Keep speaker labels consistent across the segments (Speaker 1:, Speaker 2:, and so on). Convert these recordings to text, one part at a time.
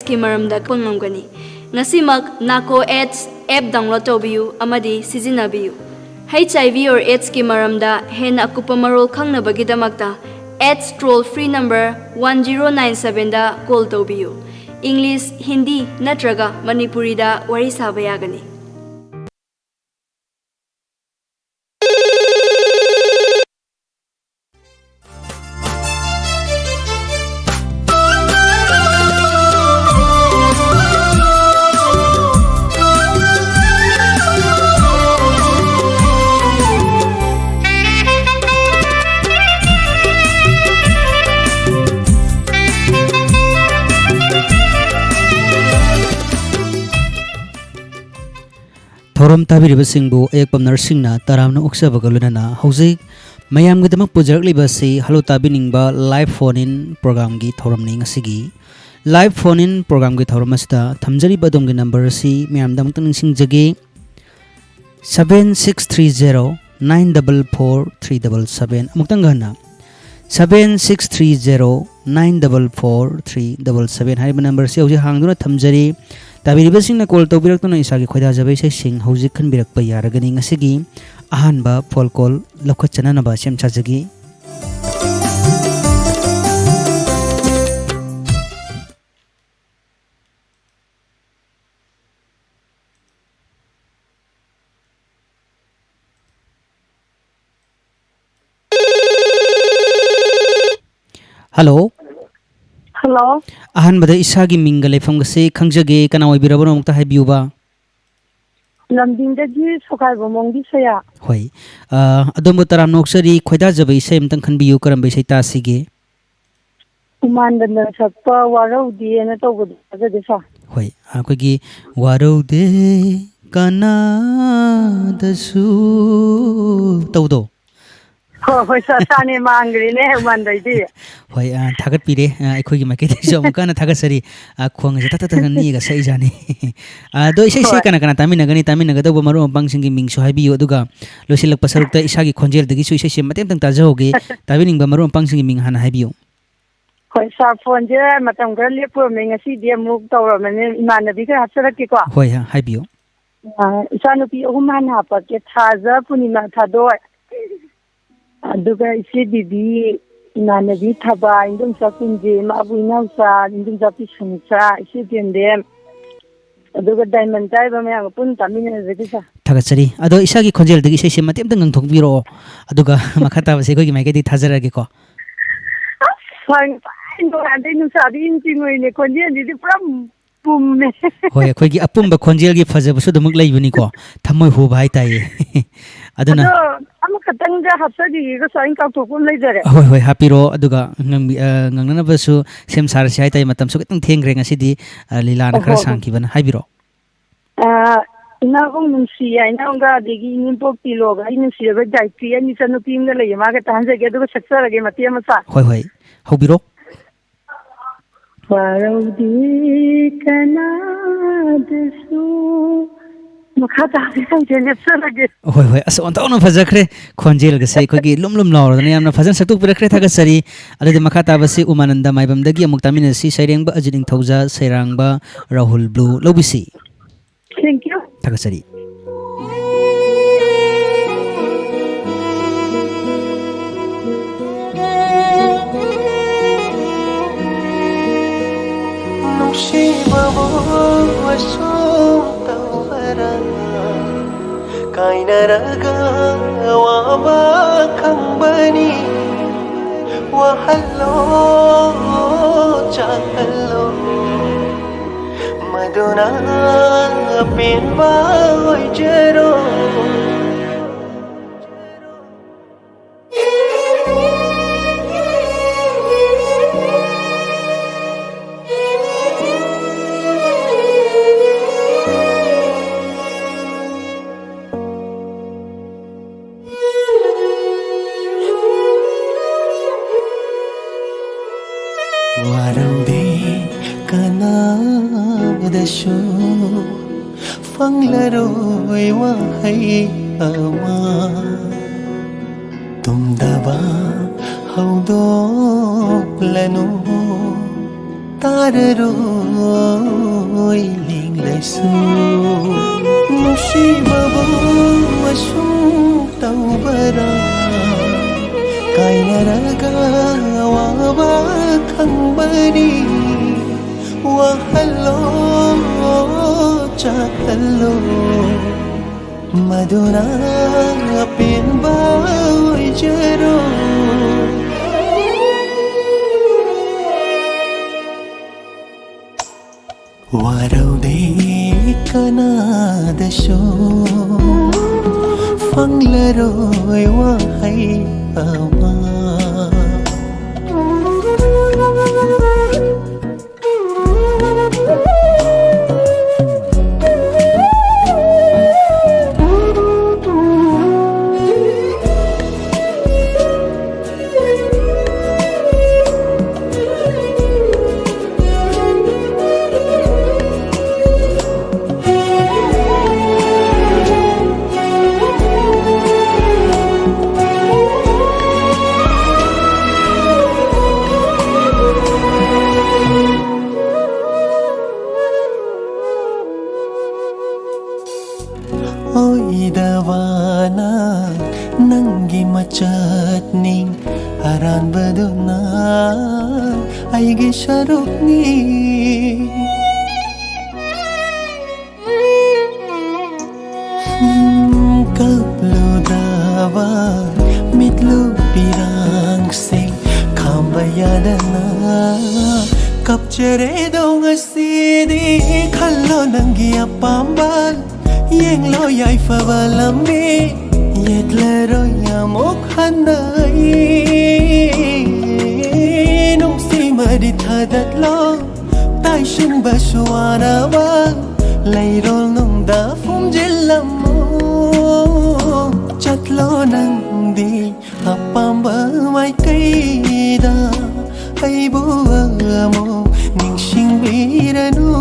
Speaker 1: की मरमदा पंगमगनी ngasimak nako AIDS app download tobiyu amadi sizinnabiyu HIV or AIDS ki maramda hena akupa marol khangnabagidamakta AIDS toll free number 1097 da call tobiyu English Hindi natraga Manipuri da wari saba yagani
Speaker 2: थोरम ताबिरिबसिंगबु एकपम नरसिंगना तरामना उक्सबगलुना हौजिक मयामगदमक पुजरलिबसि hello ताबिनिंगबा लाइव फोन इन प्रोग्राम गी थोरमनि ngasiगी लाइव फोन इन प्रोग्राम गी थोरमसदा थमजरिबा दोमगी नंबर असि मयामदमक निंगसिंगजगे 7630944377 अमुक्तंगना 7630944377 हाइबा नंबर से हौजिक हांगदुना थमजरी ताबिरिबसिंगना कॉल तौबिरक्तुना इसागी खोइदाजबै सेसिंग हौजिक खनबिरक्पा यारगनि ngasiगी अहानबा फोन कॉल लखचननबा सेमचाजगी हेलो
Speaker 3: हेलो
Speaker 2: अहानबदा इसागी मिंगा लेफमगसे खंगजगे कना ओइबिरबनो मुक्ता हाइबियुबा
Speaker 3: लमदिंगदगी सोखाइबोमोंगी सया
Speaker 2: होय अदोमबो तराम नोक्सरी खोइदाजबै इसे मतंग खनबियु करमबै इसे तासिगे
Speaker 3: उमानदन सकपा वारौदी एना तौबदु जदेसा
Speaker 2: होय आखोगी वारौदे कनादसु तौदो
Speaker 3: होय साने मांगरीने उमानदैदी
Speaker 2: होय थागत पिरे अखोगी माइकेदि जमकाना थागसरी खोंग जे तत नीगा सै जाने दो इसे कना कना तामिनगदबो मरो पंगसिंगी मिंगसु हाइबियो अदुगा लोसिलक पसरुक्ता इसागी खोंजेलदगी सु इसे मतेमतंग ताजहोगे ताबिनिंगबा मरो पंगसिंगी मिंग हाना हाइबियो
Speaker 3: होय सा फोन जे मतम गर लेपो मेंगसी दे मुक तौरमने इमानबी का हसरकेको
Speaker 2: होय हाइबियो
Speaker 3: इसानुपी अहुमान हापके थाजा पुनिमा थादो अदुगा इसे दीदी इमानबी थाबा इंदम साकुंजे माबुइनाउसा इंदम जापि सुंसा इसे देंदेम अदुगा डायमंड टाइबा मयाम पुन तामिनजगेसा
Speaker 2: थागसरी अदो इसागी खोंजेलदगी इसे मतेमतंग ngthokbiro aduga makhata base kogi maikedi thazarage ko
Speaker 3: fang नो आंदे नुसादी इंचिंगोइने खोंजेलदि पुरा पुमने
Speaker 2: होय खोगी अपुंबा खोंजेलगी फजबसु दमुक लैबनी को थमय हो भाई ताये अदुना
Speaker 3: अमा खतंगा हसदी को साइन का थोकुम लैजरे
Speaker 2: होय होय हापिरो अदुगा ngangnabsu sem sarasi hai tai matam su kitang thengre ngasidi लीला ना खरा सांखिबन हाइबिरो
Speaker 3: ina gong nungsi ai na nga degi nimpo piloga nungsi ba gaitri ani sanu pimga le yama ga tanje ge do saksara ge mati ama sa
Speaker 2: होय होय हौबिरो
Speaker 3: वारौदी कनादसु मखाता से लेप्सलगे
Speaker 2: होय होय अस ओंताउन फजखरे खोंजेल गसे खोगी लुमलुम लावरदने यामना फजन सतुक पिरखरे थागसरी अदि मखाता बसी उमानंदा माइबमदगी अमुक्तामिनसी सैरेंगबा अजिनिंग थौजा सैरांगबा राहुल ब्लू लोबिसी
Speaker 3: थैंक यू
Speaker 2: थागसरी
Speaker 4: kainaraga waba kambani wahallo chakallo maduna pinba jero waraude kanadashu fanglaroi wahai ama tumdaba haudo lanu ꯇꯥꯔꯔꯣꯏ ꯂꯦꯡꯂꯁꯨ ꯅꯨꯡꯁꯤꯕꯕꯨ ꯑꯁꯨꯝ ꯇꯧꯕꯔꯥ ꯀꯥꯏꯅꯔꯒ ꯑꯋꯥꯕ ꯈꯪꯕꯅꯤ ꯋꯥꯍꯜꯂꯣ ꯆꯥꯛꯍꯜꯂꯣ ꯃꯗꯨꯅ ꯑꯄꯦꯟꯕ ꯑꯣꯏꯖꯔꯣ ꯋꯥꯔꯧꯗꯦ ꯀꯅꯥꯗꯁꯨ ꯐꯪꯂꯔꯣꯏ ꯋꯥꯍꯩ ꯑꯃ 오이다와나 nangi machatning aran baduna aigi sharukni kaplu dawa mitlu pirang sing kambayadana kapchere dong asidi khallo nangi apambal yeng lo yai favalambi yet lero yamok hanai nung si madit hadat lo tai shin bashwana wa lai rol nung da fum jilamo chat lo nang di apamba mai kai da ai bu amo ning sing biranu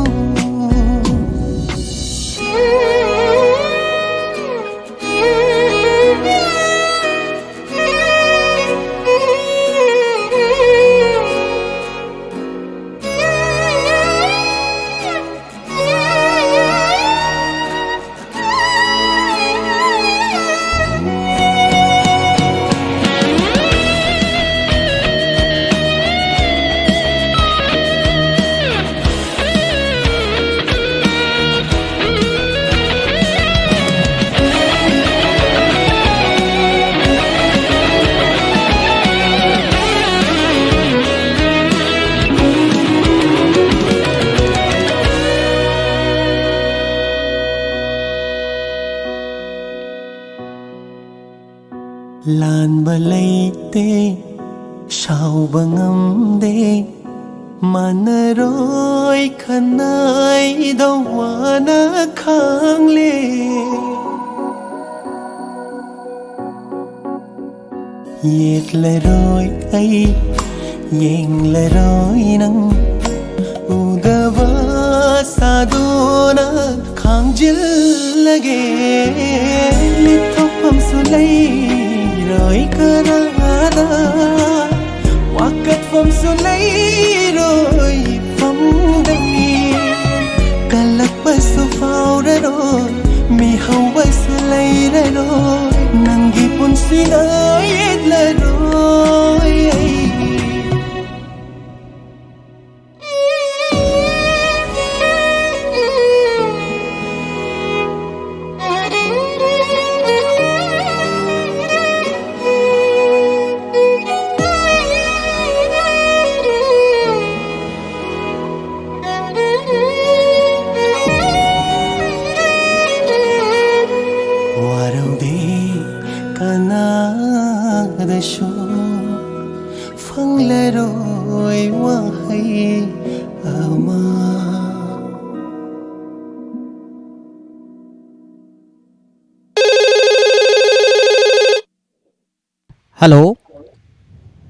Speaker 4: lan balaite shau bangamde manaroi khanai dawana khangle yet leroi ai yeng leroi nang udava sadona khangjil lage lithopam sulai roi karada wakat fam sulai roi fam dai kalak basu faura roi mi hau basu lai roi nangi pun sinai la roi kanadashu fanglaroi wahai ama
Speaker 2: Hello.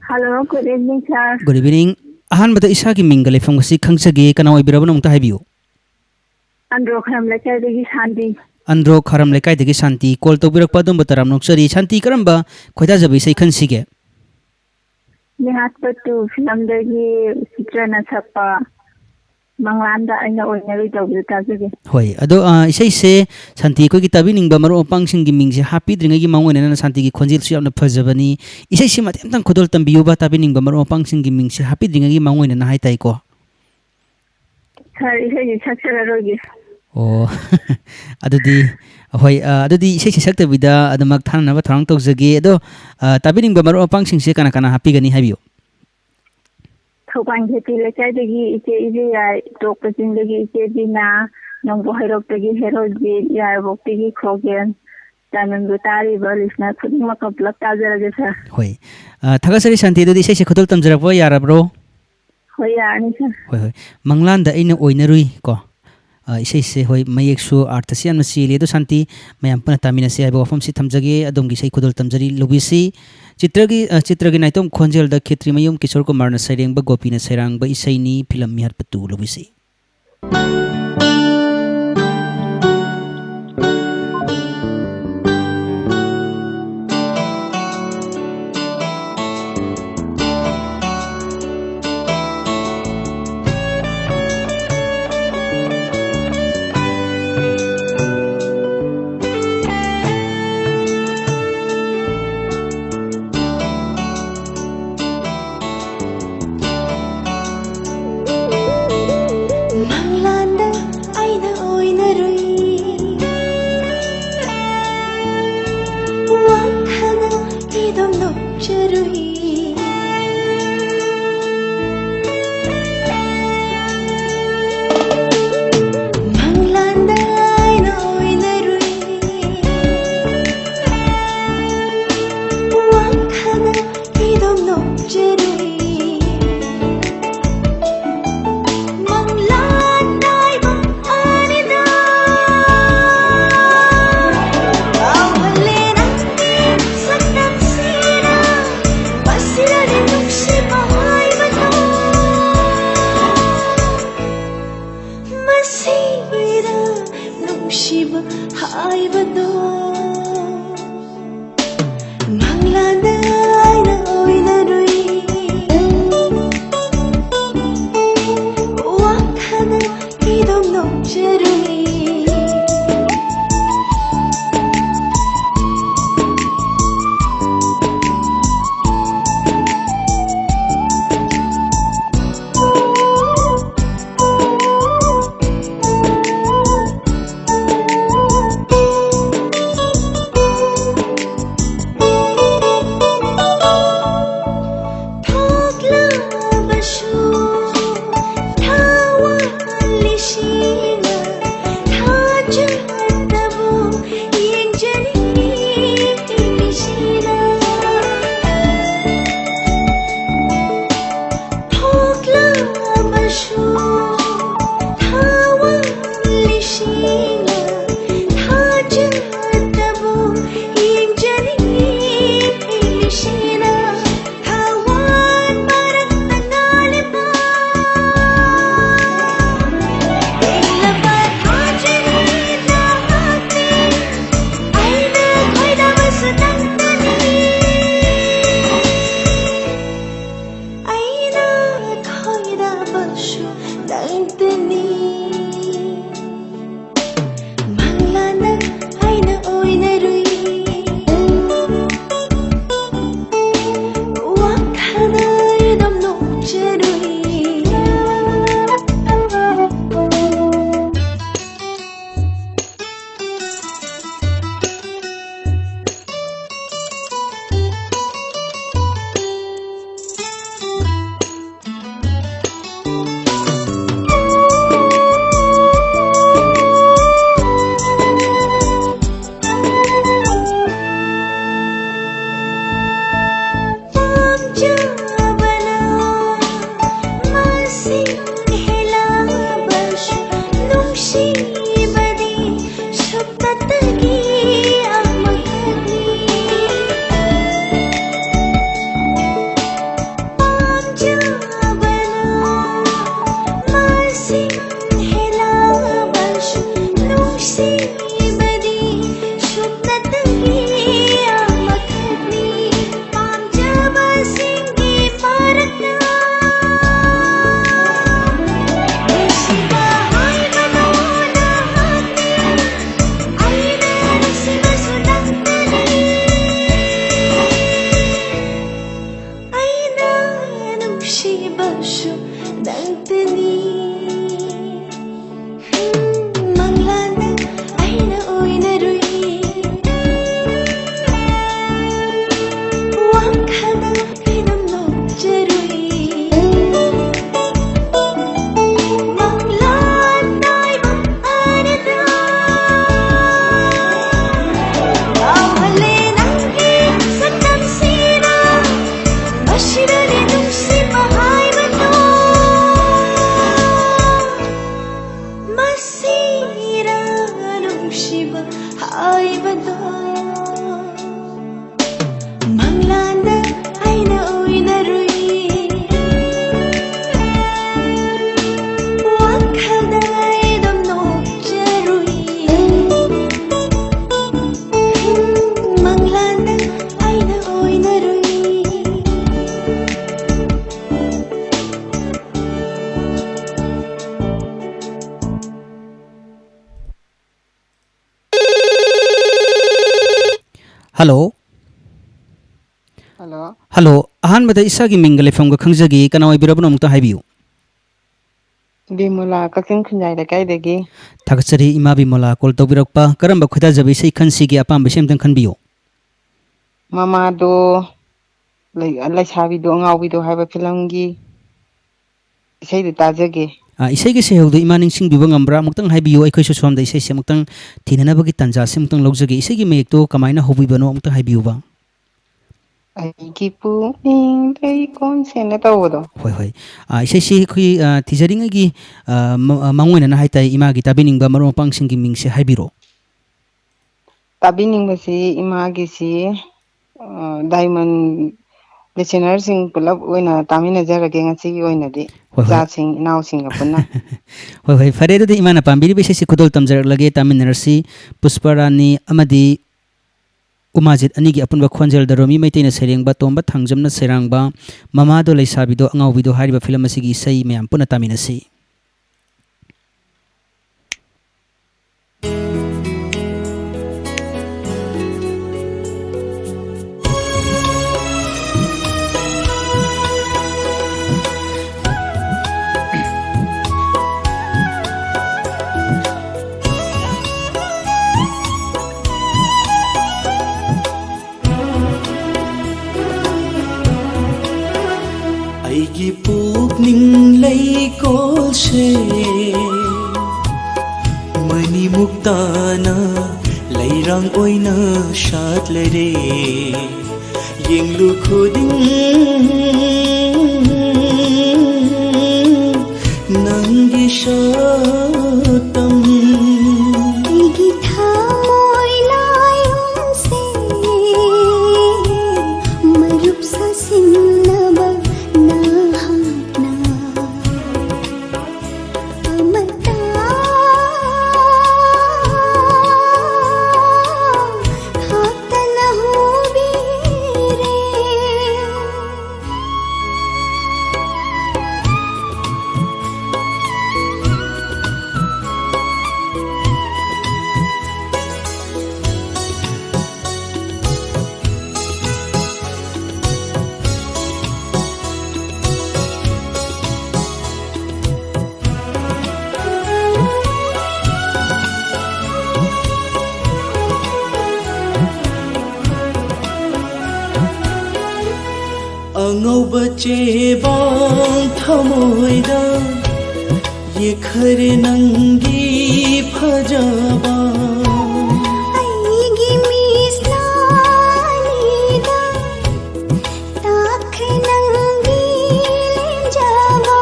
Speaker 3: Hello, good evening, sir.
Speaker 2: Good evening. अहानबदा इसागी Ming लेफम गसी खंगसगे कना ओइबिरबन उमता हाइबियो
Speaker 3: Andro Kharam Lekadegi Shanti.
Speaker 2: Andro Kharam Lekaidegi Shanti call to birak padum bataram noksari Shanti karamba khoida jabi sai khansige
Speaker 3: Nihat Patu Filamdagi Citrana Chapa ꯃꯪꯂꯥꯟꯗ ꯑꯩꯅ ꯑꯣꯏꯅꯔꯣꯏ ꯇꯧꯕꯗ ꯇꯥꯖꯒꯦ
Speaker 2: ꯍꯣꯏ ꯑꯗꯣ ꯏꯁꯩꯁꯦ ꯁꯥꯟꯇꯤ ꯑꯩꯈꯣꯏꯒꯤ ꯇꯥꯕꯤꯅꯤꯡꯕ ꯃꯔꯨꯞ ꯃꯄꯥꯡꯁꯤꯡꯒꯤ ꯃꯤꯡꯁꯦ ꯍꯥꯞꯄꯤꯗ꯭ꯔꯤꯉꯩꯒꯤ ꯃꯥꯡꯑꯣꯏꯅꯅ ꯁꯥꯟꯇꯤꯒꯤ ꯈꯣꯟꯖꯦꯜꯁꯨ ꯌꯥꯝꯅ ꯐꯖꯕꯅꯤ ꯏꯁꯩꯁꯤ ꯃꯇꯦꯡꯇꯪ ꯈꯨꯗꯣꯜ ꯇꯝꯕꯤꯌꯨꯕ ꯇꯥꯕꯤꯅꯤꯡꯕ ꯃꯔꯨꯞ ꯃꯄꯥꯡꯁꯤꯡꯒꯤ ꯃꯤꯡꯁꯦ ꯍꯥꯞꯄꯤꯗ꯭ꯔꯤꯉꯩꯒꯤ ꯃꯥꯡꯑꯣꯏꯅꯅ ꯍꯥꯏꯇꯥꯏꯀꯣ
Speaker 3: ꯁꯥꯔ ꯏꯁꯩꯁꯤ ꯁꯛꯆꯔꯔꯣꯏꯒꯦ
Speaker 2: ꯑꯣ ꯑꯗꯨꯗꯤ ꯍꯣꯏ ꯑꯗꯨꯗꯤ ꯏꯁꯩꯁꯤ ꯁꯛꯇꯕꯤꯗ ꯑꯗꯨꯃꯛ ꯊꯥꯅꯅꯕ ꯊꯧꯔꯥꯡ ꯇꯧꯖꯒꯦ ꯑꯗꯣ ꯇꯥꯕꯤꯅꯤꯡꯕ ꯃꯔꯨꯞ ꯃꯄꯥꯡꯁꯤꯡꯁꯦ ꯀꯅꯥ ꯀꯅꯥ ꯍꯥꯞꯄꯤꯒꯅꯤ ꯍꯥꯏꯕꯤꯌꯨ
Speaker 3: ꯊꯧꯕꯥꯜ ꯈꯦꯇꯤ ꯂꯩꯀꯥꯏꯗꯒꯤ ꯏꯆꯦ ꯏꯕꯦꯌꯥꯏ ꯇꯣꯛꯄ ꯆꯤꯡꯗꯒꯤ ꯏꯆꯦ ꯕꯤꯅꯥ ꯅꯣꯡꯄꯣꯛ ꯍꯩꯔꯣꯛꯇꯒꯤ ꯍꯦꯔꯣꯖꯤꯠ ꯌꯥꯏꯔꯤꯄꯣꯛꯇꯒꯤ ꯈ꯭ꯔꯣꯒꯦꯟ ꯆꯥꯅꯟꯕꯨ ꯇꯥꯔꯤꯕ ꯂꯤꯁꯅꯔ ꯈꯨꯗꯤꯡꯃꯛꯀ ꯄꯨꯂꯞ ꯇꯥꯖꯔꯒꯦ ꯁꯥꯔ
Speaker 2: ꯍꯣꯏ ꯊꯥꯒꯠꯆꯔꯤ ꯁꯥꯟꯇꯤ ꯑꯗꯨꯗꯤ ꯏꯁꯩꯁꯦ ꯈꯨꯗꯣꯜ ꯇꯝꯖꯔꯛꯄ ꯌꯥꯔꯕ꯭ꯔꯣ
Speaker 3: ꯍꯣꯏ ꯌꯥꯔꯅꯤ ꯁꯥꯔ
Speaker 2: ꯍꯣꯏ ꯍꯣꯏ ꯃꯪꯂꯥꯟꯗ ꯑꯩꯅ ꯑꯣꯏꯅꯔꯨꯏ ꯀꯣ ꯏꯁꯩꯁꯦ ꯍꯣꯏ ꯃꯌꯦꯛꯁꯨ ꯑꯥꯔꯊꯁꯤ ꯌꯥꯝꯅ ꯆꯦꯜꯂꯤ ꯑꯗꯣ ꯁꯥꯟꯇꯤ ꯃꯌꯥꯝ ꯄꯨꯟꯅ ꯇꯥꯃꯤꯟꯅꯁꯤ ꯍꯥꯏꯕ ꯋꯥꯐꯝꯁꯤ ꯊꯝꯖꯒꯦ ꯑꯗꯣꯝꯒꯤ ꯏꯁꯩ ꯈꯨꯗꯣꯜ ꯇꯝꯖꯔꯤ ꯂꯧꯕꯤꯁꯤ ꯆꯤꯇ꯭ꯔꯒꯤ ꯅꯥꯏꯇꯣꯝ ꯈꯣꯟꯖꯦꯜꯗ ꯈꯦꯇ꯭ꯔꯤꯃꯌꯨꯝ ꯀꯤꯁꯣꯔ ꯀꯨꯃꯥꯔꯅ ꯁꯩꯔꯦꯡꯕ ꯒꯣꯄꯤꯅ ꯁꯩꯔꯥꯡꯕ ꯏꯁꯩꯅꯤ ꯐꯤꯂꯝ ꯃꯤꯍꯠꯄꯇꯨ ꯂꯧꯕꯤꯁꯤ
Speaker 5: Manglanda aina oinarui Wakhana idom nopcharui Manglanda aina oinarui Wakhana idom nopcharui Shiva haibado Manglanda aina oinarui Wakhana idom nopcharui ꯉꯁꯤꯔ ꯅꯨꯡꯁꯤꯕ ꯍꯥꯏꯕꯗꯣ ꯃꯪꯂꯥꯟꯗ ꯑꯩꯅ ꯑꯣꯏꯅꯔꯨꯏ ꯋꯥꯈꯜꯗ ꯑꯗꯨꯝ ꯅꯣꯛꯆꯔꯨꯏ ꯃꯪꯂꯥꯟꯗ ꯑꯩꯅ ꯑꯣꯏꯅꯔꯨꯏ
Speaker 2: Hello.
Speaker 6: Hello.
Speaker 2: Hello. अहानबदा इसागी मिंग लेफमगा खंगजगी कना ओइबिरबनो मुक्ता हाइबियु
Speaker 6: Bimula Kakin Kunjai the Kaidegi.
Speaker 2: थागचरी इमा बिमला कॉल तौबिरकपा करम्बा खुदा जबै सै खनसिगी अपाम बेसेमतन खनबियो
Speaker 6: Mama do like Habido Ngawido have a Pilangi. Say the Tajagi.
Speaker 2: इसाइगे सेहौदो इमा निंसिंग बिबंग अम्ब्रा मुक्तंग हाइबियो अखैसो सोमदा इसाइ से मुक्तंग थिननाबगी तंजा से मुक्तंग लौजगे इसाइगे मेयेक्तो कमाइना होबिबनो मुक्तंग हाइबियोबा
Speaker 6: Kipu in the consent over.
Speaker 2: होय होय इसाइ से खुई थिजरिंगगी मंगोइना हाइताइ इमागी ताबिनिंगबा मरो पांगसिंगी मिंगसे हाइबिरो
Speaker 6: Tabining the sea, Imagisi, Diamond listeners in Pulap when a Tamina Jaragang and see you in a day. Zatching now sing upon.
Speaker 2: होय होय फरेदो इमाना पाम्बिरि बेसे खुदोल तमजर लगे तामिनरसी पुष्परानी अमदी उमाजित अनिगी अपुनबा खोंजल दरोमी मैतेना सेरेंगबा तोंबा थांजमना सेरांगबा ममादो लैसाबिदो अंगाउबिदो हारिबा फिल्म असिगी सई मयाम पुना तामिनसी
Speaker 4: ꯑꯩꯒꯤ ꯄꯨꯛꯅꯤꯡ ꯂꯩꯀꯣꯜꯁꯦ ꯃꯅꯤꯃꯨꯛ ꯇꯥꯅ ꯂꯩꯔꯥꯡ ꯑꯣꯏꯅ ꯁꯥꯠꯂꯔꯦ ꯌꯦꯡꯂꯨ ꯈꯨꯗꯤꯡ ꯅꯪꯒꯤ ꯁꯛꯇꯝ ꯑꯉꯧꯕ ꯆꯦꯕꯥꯡ ꯊꯃꯣꯏꯗ ꯌꯦꯛꯈꯔꯦ ꯅꯪꯒꯤ ꯐꯖꯕ
Speaker 5: ꯑꯩꯒꯤ ꯃꯤꯠꯁꯅꯥꯅꯤꯗ ꯇꯥꯈ꯭ꯔꯦ ꯅꯪꯒꯤ ꯂꯦꯝꯖꯕ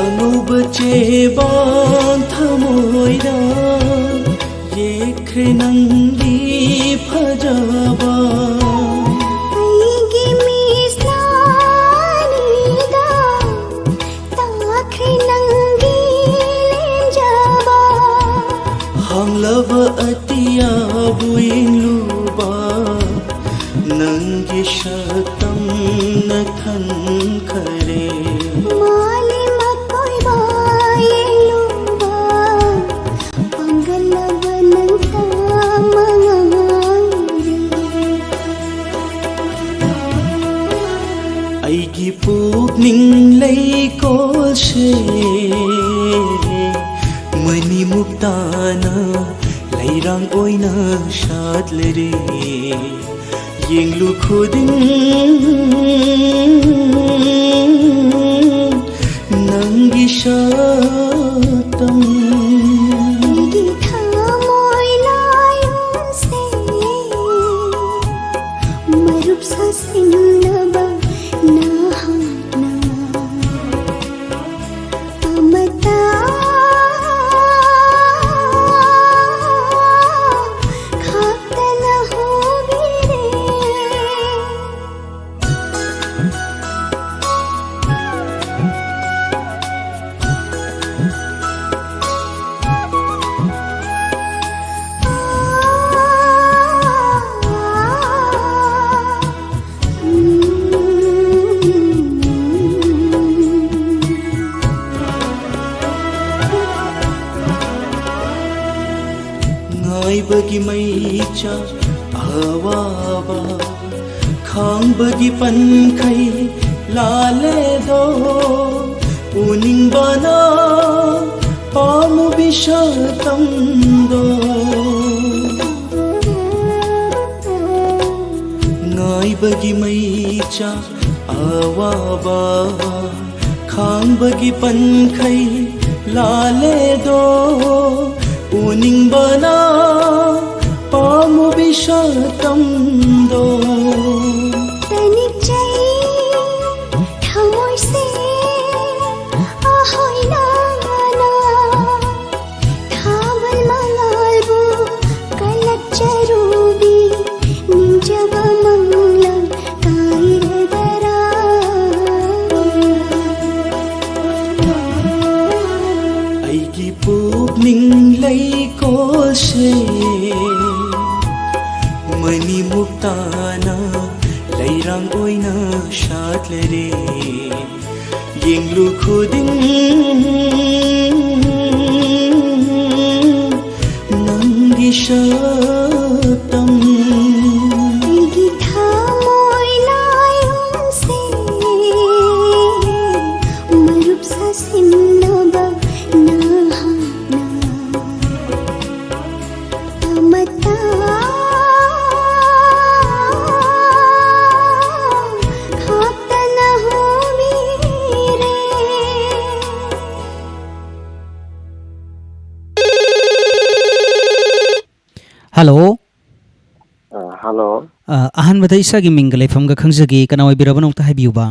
Speaker 4: ꯑꯉꯧꯕ ꯆꯦꯕꯥꯡ ꯊꯃꯣꯏꯗ ꯌꯦꯛꯈ꯭ꯔꯦ ꯅꯪꯒꯤ फजबा
Speaker 5: ꯑꯩꯒꯤ ꯃꯤꯠꯁꯅꯥꯅꯤꯗ ꯇꯥꯈ꯭ꯔꯦ ꯅꯪꯒꯤ ꯂꯦꯝꯖꯕ
Speaker 4: ꯍꯥꯡꯂꯕ ꯑꯇꯤꯌꯥꯕꯨ ꯌꯦꯡꯂꯨꯕ ꯅꯪꯒꯤ ꯁꯛꯇꯝꯅ ꯈꯟꯈꯔꯦ
Speaker 5: ꯃꯥꯂꯦꯝ ꯑꯀꯣꯏꯕ ꯌꯦꯡꯂꯨꯕ ꯄꯥꯡꯒꯜꯂꯕ ꯅꯪꯇ
Speaker 4: ꯑꯩꯒꯤ ꯄꯨꯛꯅꯤꯡ ꯂꯩꯀꯣꯜꯁꯦ ꯃꯅꯤꯃꯨꯛ ꯇꯥꯅ ꯂꯩꯔꯥꯡ ꯑꯣꯏꯅ ꯁꯥꯠꯂꯔꯦ ꯌꯦꯡꯂꯨ ꯈꯨꯗꯤꯡ ꯅꯪꯒꯤ ꯁꯛꯇꯝ ꯉꯥꯏꯕꯒꯤ ꯃꯩꯆꯥ ꯑꯋꯥꯕ ꯈꯥꯡꯕꯒꯤ ꯄꯟꯈꯩ ꯂꯥꯜꯂꯦꯗꯣ ꯎꯅꯤꯡꯕꯅ ꯄꯥꯝꯃꯨꯕꯤ ꯁꯛꯇꯝꯗꯣ ꯉꯥꯏꯕꯒꯤ ꯃꯩꯆꯥ ꯑꯋꯥꯕ ꯈꯥꯡꯕꯒꯤ ꯄꯟꯈꯩ ꯂꯥꯜꯂꯦꯗꯣ ꯎꯅꯤꯡꯕꯅ ꯄꯥꯝꯃꯨꯕꯤ ꯁꯛꯇꯝꯗꯣ मनी मुक्ताना लैरांग ओइना शातलरे येंगलु खुदिंग नंगी शब्दम
Speaker 2: हेलो
Speaker 7: हेलो
Speaker 2: अहनबदा इसागी मिंग लेफमगा खंगजगे कना ओइबिरबनो ता हाइबियुबा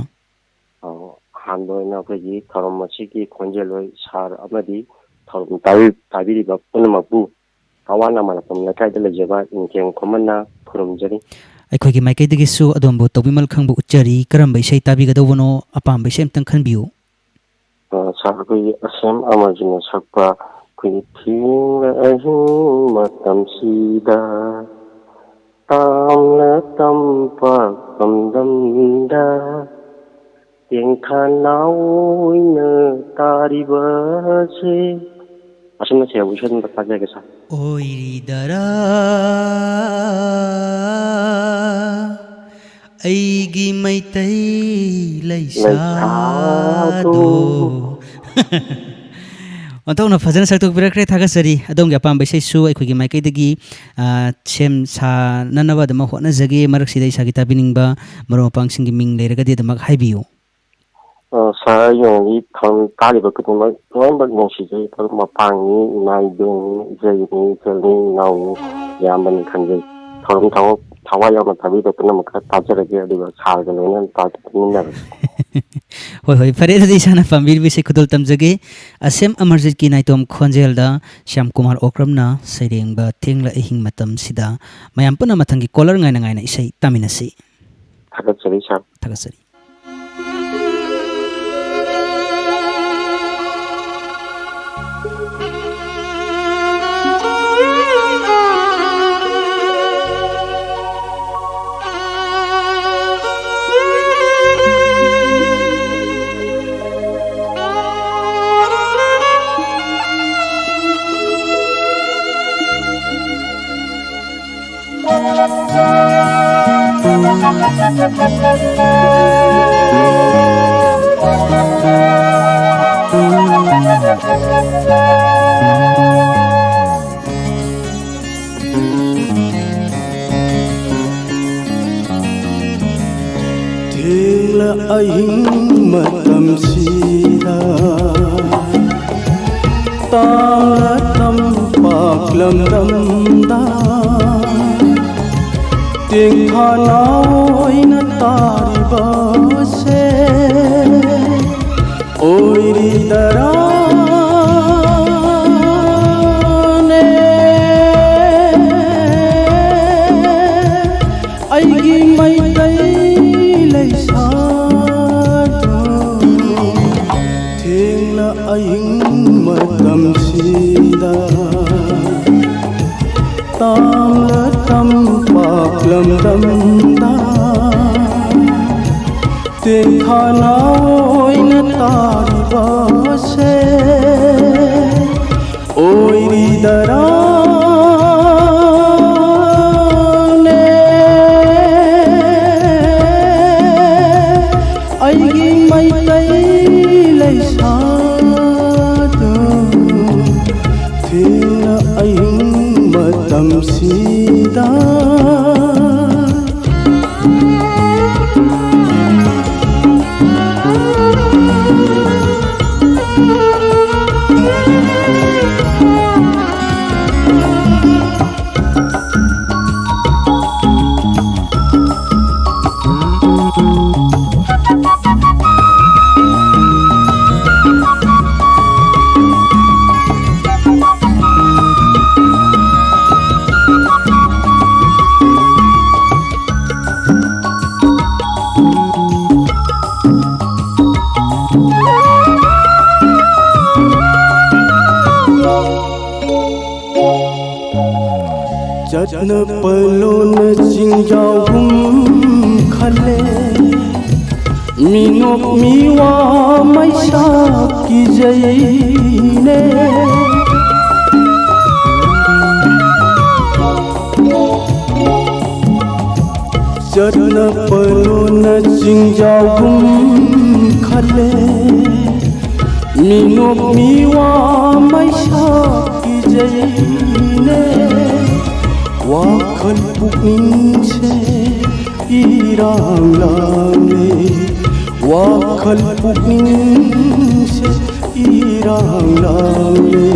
Speaker 7: हानदोइना अखोइगी थरम मसिगी खोंजेलोइ सार अमदी थरम ताबिरिबा पुनमकु अवाना मानपम लकाइदा लेजेबा इनकेम खोमन्ना फुरुमजरी
Speaker 2: अखोइगी माइकैदगिसु अदोमबो तौबिमल खंगबु उच्चरी करम बैसै ताबिगदौबनो अपाम बैसै अमतंग खनबियु
Speaker 7: सार अखोइगी असम अमरजिना सकपा अखोइगी थिंग अहिं मतमसिदा तामला तंपा कमदमदा तेंखानावइना तारिबसे असमना से उछन बता जाएगा सा
Speaker 2: ओइरिदरा ऐगी मैतै लैसादो अंतौना फजन सक्तोक बिरक्रे थागसरी अदोंगे अपाम बैसैसु अखोइगी माइकैदगी सेम सा ननबा दम होनजगे मरक्सिदा इसागी ताबिनिंगबा मरो पांगसिंगी मिंग लेरगदि दमक हाइबियो
Speaker 7: सा योंगी थम तालिबा कुतुम लोइनबक नोंसिजै थर मपांगनि नाइदों जैनि जलनि नावनि यामबनि खंजै थरम थावा यावना ताबिदो पुनमक ताजरगे अदिबा सारगा लोइना तातिमिनर
Speaker 2: होय होय फरे दि साना पाम्बिर बिसे खुदल तमजगे असेम अमरजित की नाइतोम खोंजेलदा श्याम कुमार ओक्रमना सैरेंगबा थेंगला एहिंग मतम सिदा मयाम पुना मथंगी caller ngaina ngaina isai taminasi
Speaker 7: थागतसरी सार
Speaker 2: थागतसरी
Speaker 4: Thengla ahing matam sida Tangla tampak lamdamda Tingkhanaoina taribase Oiridarane Aigi maitai leisado Thengla ahing matam sida Tangla tampak lamdamda Tingkhanaoina taribase Oiridarane ꯆꯠꯅ ꯄꯂꯣꯅ ꯆꯤꯡꯖꯥꯎꯒꯨꯝ ꯈꯜꯂꯦ ꯃꯤꯅꯣꯛ ꯃꯤꯋꯥ ꯃꯩꯁꯥ ꯀꯤꯖꯩꯅꯦ ꯆꯠꯅ ꯄꯂꯣꯅ ꯆꯤꯡꯖꯥꯎꯒꯨꯝ ꯈꯜꯂꯦ ꯃꯤꯅꯣꯛ ꯃꯤꯋꯥ ꯃꯩꯁꯥ ꯀꯤꯖꯩꯅꯦ ꯋꯥꯈꯜ ꯄꯨꯛꯅꯤꯡꯁꯦ ꯏꯔꯥꯡ ꯂꯥꯡꯂꯦ ꯋꯥꯈꯜ ꯄꯨꯛꯅꯤꯡꯁꯦ ꯏꯔꯥꯡ ꯂꯥꯡꯂꯦ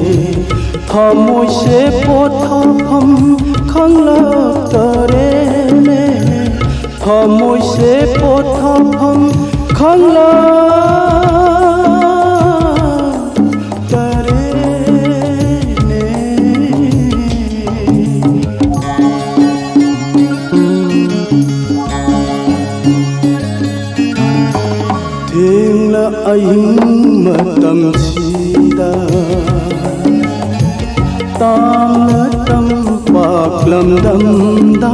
Speaker 4: ꯊꯃꯣꯏꯁꯦ ꯄꯣꯊꯥꯐꯝ ꯈꯪꯂꯛꯇꯔꯦꯅꯦꯊꯃꯣꯏꯁꯦ ꯄꯣꯊꯥꯐꯝ ꯑꯍꯤꯡ ꯃꯇꯝꯁꯤꯗ ꯇꯥꯝꯅ ꯇꯝꯄꯥꯛ ꯂꯝꯗꯝꯗ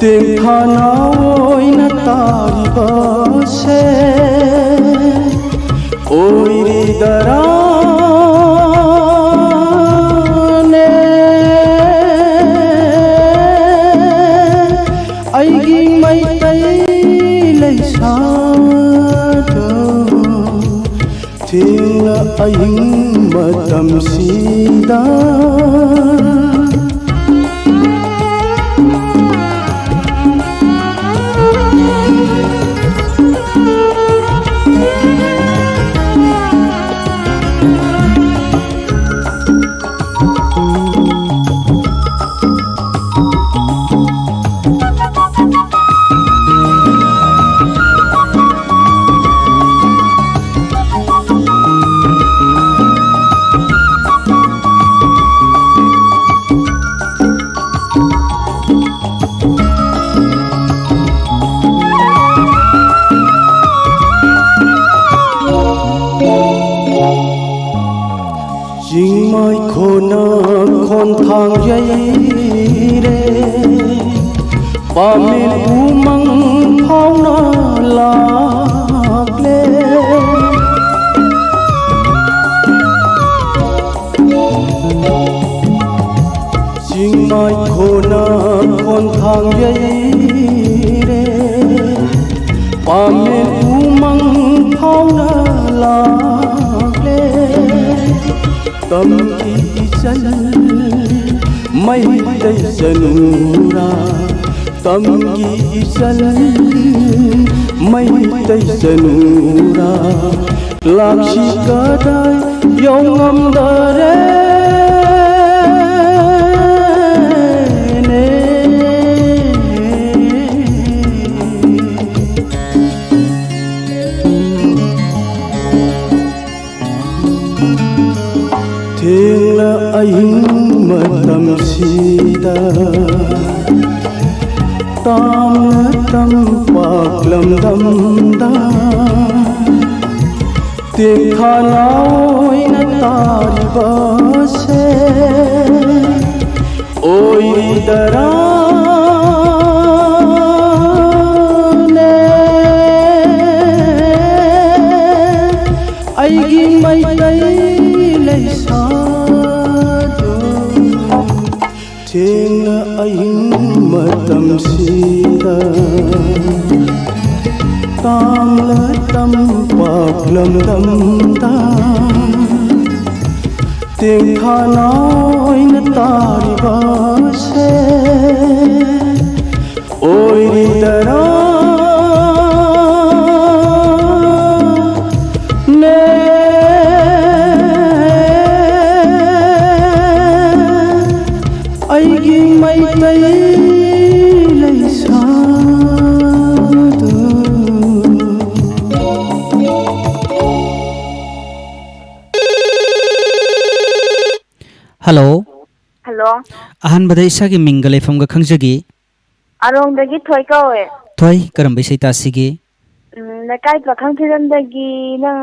Speaker 4: ꯇꯦꯡꯊꯥꯅ ꯑꯣꯏꯅ ꯇꯥꯔꯤꯕꯁꯦ ꯑꯣꯏꯔꯤꯗꯔꯥꯅꯦ ꯑꯩꯒꯤ ꯃꯩꯇꯩ ꯂꯩꯁꯥꯗ ꯊꯦꯡꯅ ꯑꯍꯤꯡ ꯃꯇꯝꯁꯤꯗ Jingmai khona khon thang yaire pamen umang phawna lakle Jingmai khona khon thang yaire pamen umang phawna lakle tâm ý chân mây tây जनूरा tâm ý chân mây tây जनूरा lakshi kadai yong ngam dare Thengla ahing matamsida Tamna tampak lamdamda Tekhana oina taribase oiridarane Aigi maitai Thengna ahing matamsida Tamla tampak lamdamda Tekhana oina taribase oiridarane Aigi maitai laisada
Speaker 2: Hello
Speaker 8: Hello
Speaker 2: ahanbada isagi minga leifamga khangjagi
Speaker 8: Arongdagi thoi kawe
Speaker 2: thoi karam bisai tasigi
Speaker 8: Nakai pakhang thiramdagi nang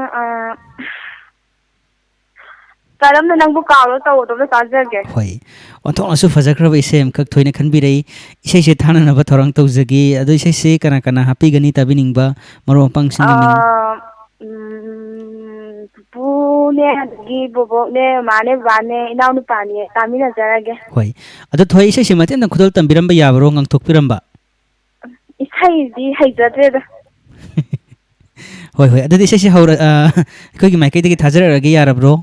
Speaker 8: karamna nangbu kaalo tawo to tajage
Speaker 2: hoi onthoknasu fajakraba isem kak thoina khanbirei isai se thana na ba thorang tawjagi adu isai se kana kana happy gani tabiningba maro pang singi ming
Speaker 8: pune gi bobo ne mane bane inau nu pani tamina jarage
Speaker 2: hoi adu thoi isai se maten khudol tambiramba yabro ngang thokpiramba
Speaker 8: isai di haijatre da
Speaker 2: hoi hoi adu isai se haura koi gi mai kai degi thajarage yarabro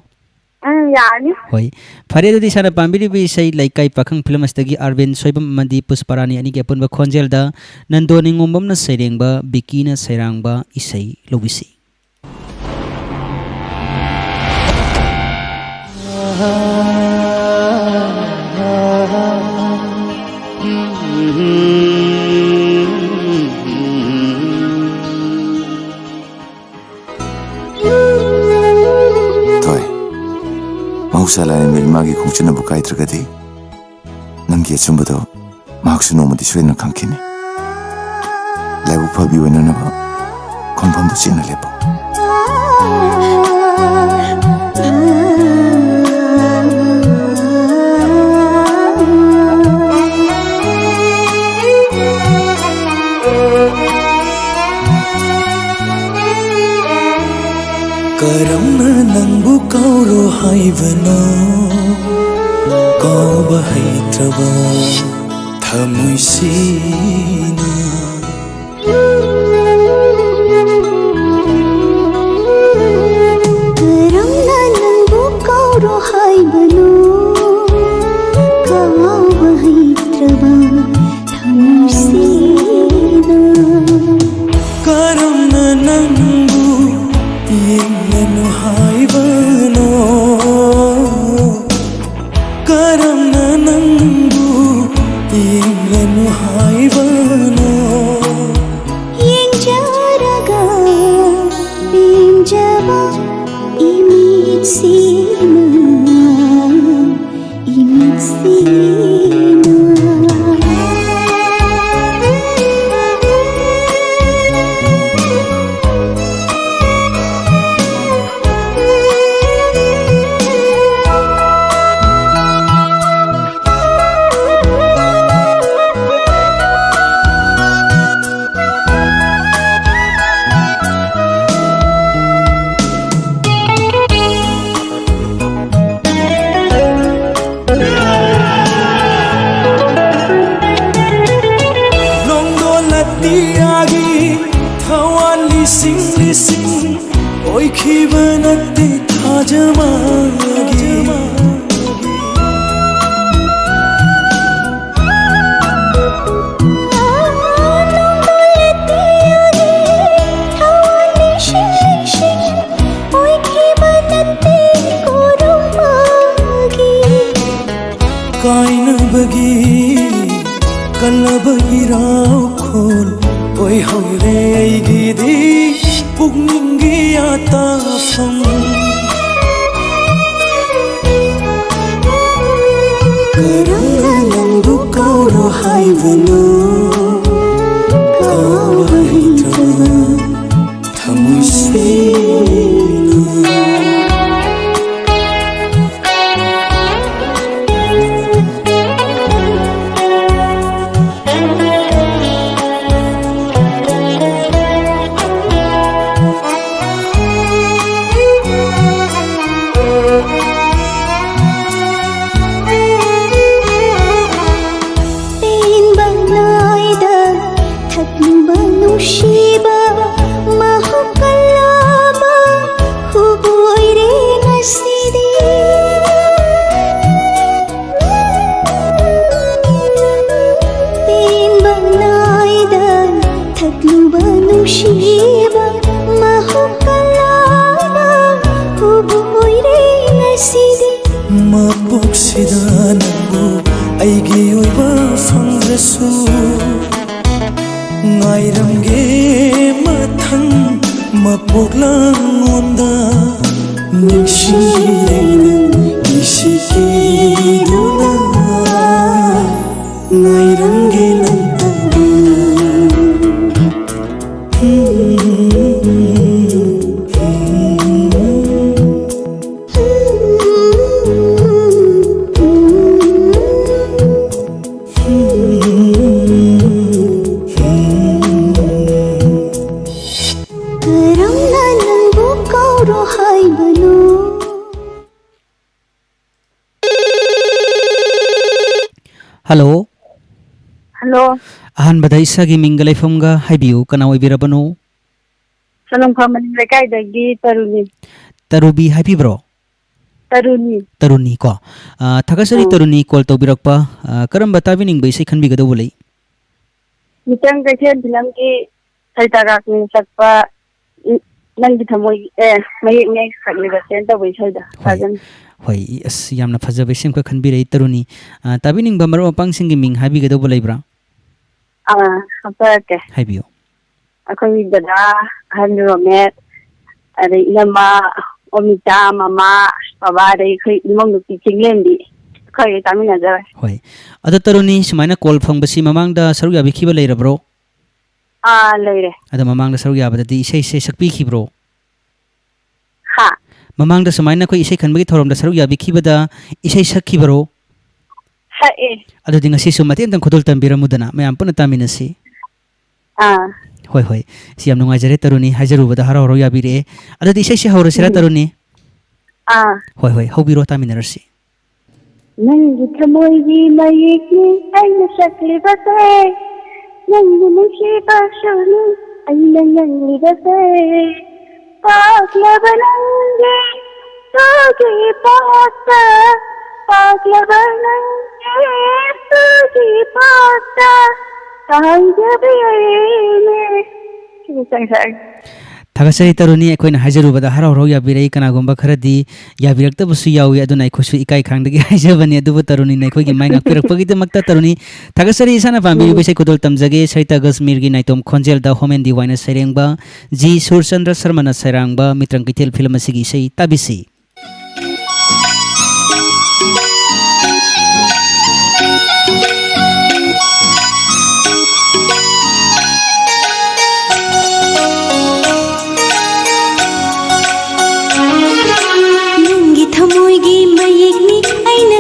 Speaker 8: yani
Speaker 2: hoi fare adu sana pambiri bi isai laikai pakhang film astagi arvin soibam mandi pusparani ani ge punba khonjel da nandoni ngombam na serengba bikina serangba isai lobisi
Speaker 9: Mausala ni magi khungchuna bukai tragadi nangi achumbado mahaksu nomadi swena kankini laibu phabi wena na ba konfam du china lepo
Speaker 4: karamna nangbu kauro haibano kauba haitraba thamuisina
Speaker 5: karamna nangbu kauro haibano kauba haitraba thamuisina
Speaker 4: karamna nangbu yenganu haibano karamna nangbu yenganu haibano
Speaker 5: yengjaraga binjaba imitsina
Speaker 4: oikhibanate thajamagi kainabagi kalabagirao khol oi haure aigidi pugningi atafam karamna nangbu kauro haibano kauba haitraba thamuisina aigi oiba fangrasu ngairamge mathang mapoklang onda ningshina ishiki duna ngairamge lantabu
Speaker 2: hello
Speaker 3: hello
Speaker 2: अहनबदा इसागी मिंग लेफमगा हाइबियु कना ओइबिराबनो
Speaker 3: सलम खामनी लेकाइदगी तरुनी
Speaker 2: तरुबी हाइबिब्रो तरुनी को थगसरी तरुनी call तौबिरकपा करम बताबिनिंग बै इसे खनबिगदौ बोलै
Speaker 3: मितंग कैथेन फिल्म की सैताराक ने सकपा नंगी थमोई मयेक ने सकलिबा सेन तबै सैदा साजन
Speaker 2: होय अस यामना फजबे सेमका खनबिरै तरुनी ताबिनिंग बमरो अपांगसिंगी मिंग हाबिगदौ बोलैब्रा
Speaker 3: हपके
Speaker 2: हाइबियो
Speaker 3: अखोई ददा हनरोमेट अरे इनमा ओमिता मामा बाबा रे खै इमंग नुपी चिंगलेंदी खै तामिना जरा
Speaker 2: होय अदा तरुनी सुमाइना कॉल फंगबसी ममांगदा सरुक याबिखिबा लैरब्रो
Speaker 3: लैरे
Speaker 2: अदा ममांगदा सरुक याबददी इसे इसे सकपिखिब्रो
Speaker 3: हा
Speaker 2: ममांगदा सुमाइना कोई इसे खनबगी थोरमदा सरुक याबिखिबदा इसे सकखिबरो
Speaker 3: हा ए
Speaker 2: अदुदि ngasi su maten tang khodol tambiramudana mayam puna taminasi होय होय सियाम नुंगाइजरे तरुनी हाइजरुबदा हराव हराव याबिरे अदुदि इसे से हौरसिरा तरुनी होय होय हौबिरो तामिनरसी
Speaker 5: नंगी थमोइगी मयेकी अइना सकलिबसे नंगी मुशीबा शोनी अइना नंगलिबसे पागलबनंगे सोगे पाता पागलबनंगे सोगे पाता
Speaker 2: थगसरी तरुनी अखोइना हाइजरुबदा हराव हराव याबिरे कनागुम्बा खरदी याबिरक्तबसु यावी अदुना अखोसु इकाई खांगदगी हाइजबनी अदुबु तरुनी नखोइगी माइंगा पिरकपगिदमक्ता तरुनी थगसरी इसाना पाम्बी बेसे कुदोल तमजगे सैता गसमीरगी नाइतोम खोंजेलदा होमेंदी वाइना सैरेंगबा जी सुरचंद्र शर्माना सैरांगबा मित्रंग किथेल फिल्म असिगी सै ताबिसी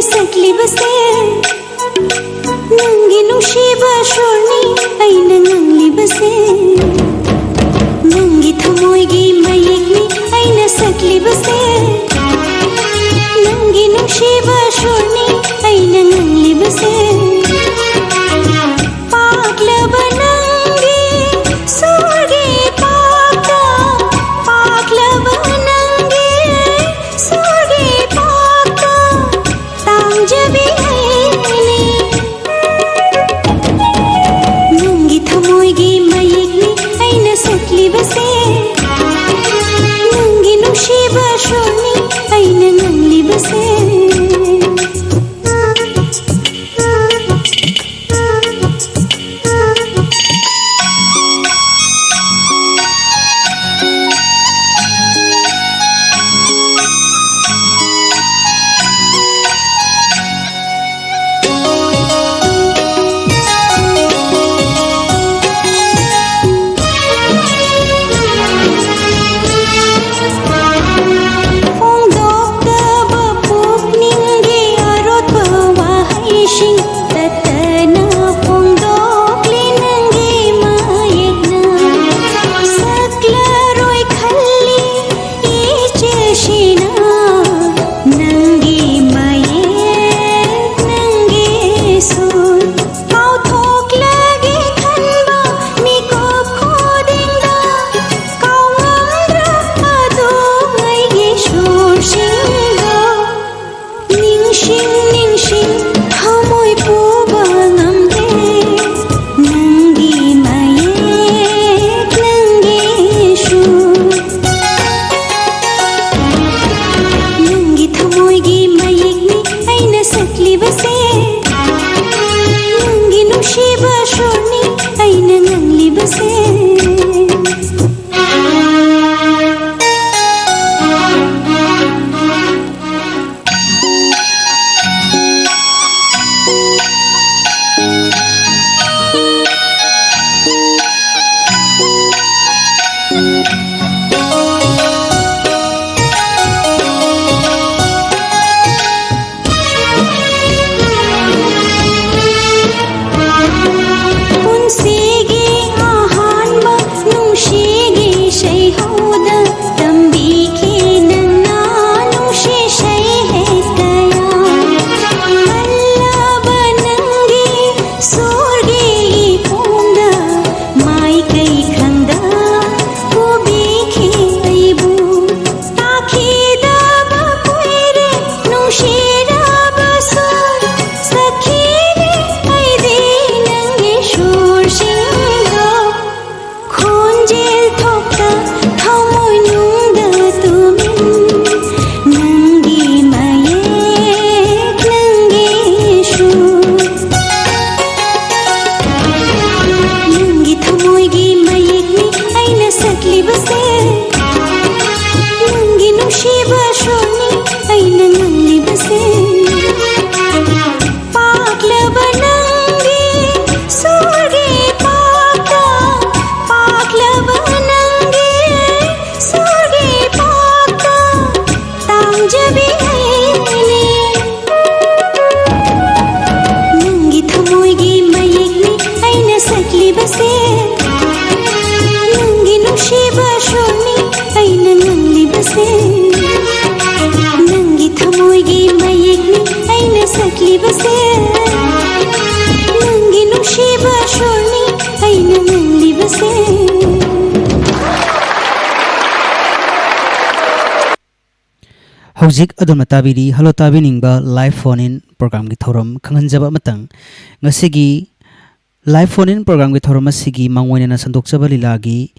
Speaker 5: सकलिबसे नंगी नुशीबा शोनी अइना नंगलिबसे नंगी थमोइगी मयेकनी अइना सकलिबसे नंगी नुशीबा शोनी अइना नंगलिबसे पागलबनंगे सोगे पाता पागलबनंगे सोगे पाता तांजबी आईने नंगी थमोइगी मयेकनी अइना सकलिबसे
Speaker 2: Hojik adom tabiri halo tabininga live phone in program gi thorom khanganjaba matang ngasigi live phone in program gi thorom asigi mangwena na sandokjaba lilagi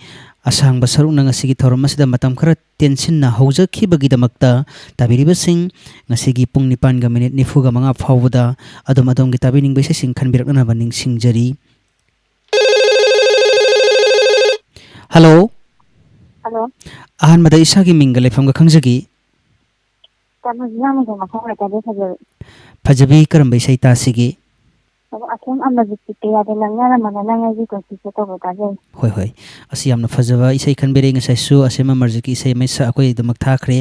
Speaker 2: asang basarung na ngasigi thorom asida matam khara tension na hojaki bagi damakta tabiri basing ngasigi pung 9 ga minute nifu ga manga phawda adom adom gi tabining bai sing khanbirak na baning singjari. Hello.
Speaker 8: Hello.
Speaker 2: Ahan mada isa gi minga lefam ga khangjagi. Fajabi karam bai sai ta sigi. Hoi hoi asi yamna fajaba isai khanbere ngasai su asema marjiki isai maisa akoi damak thakre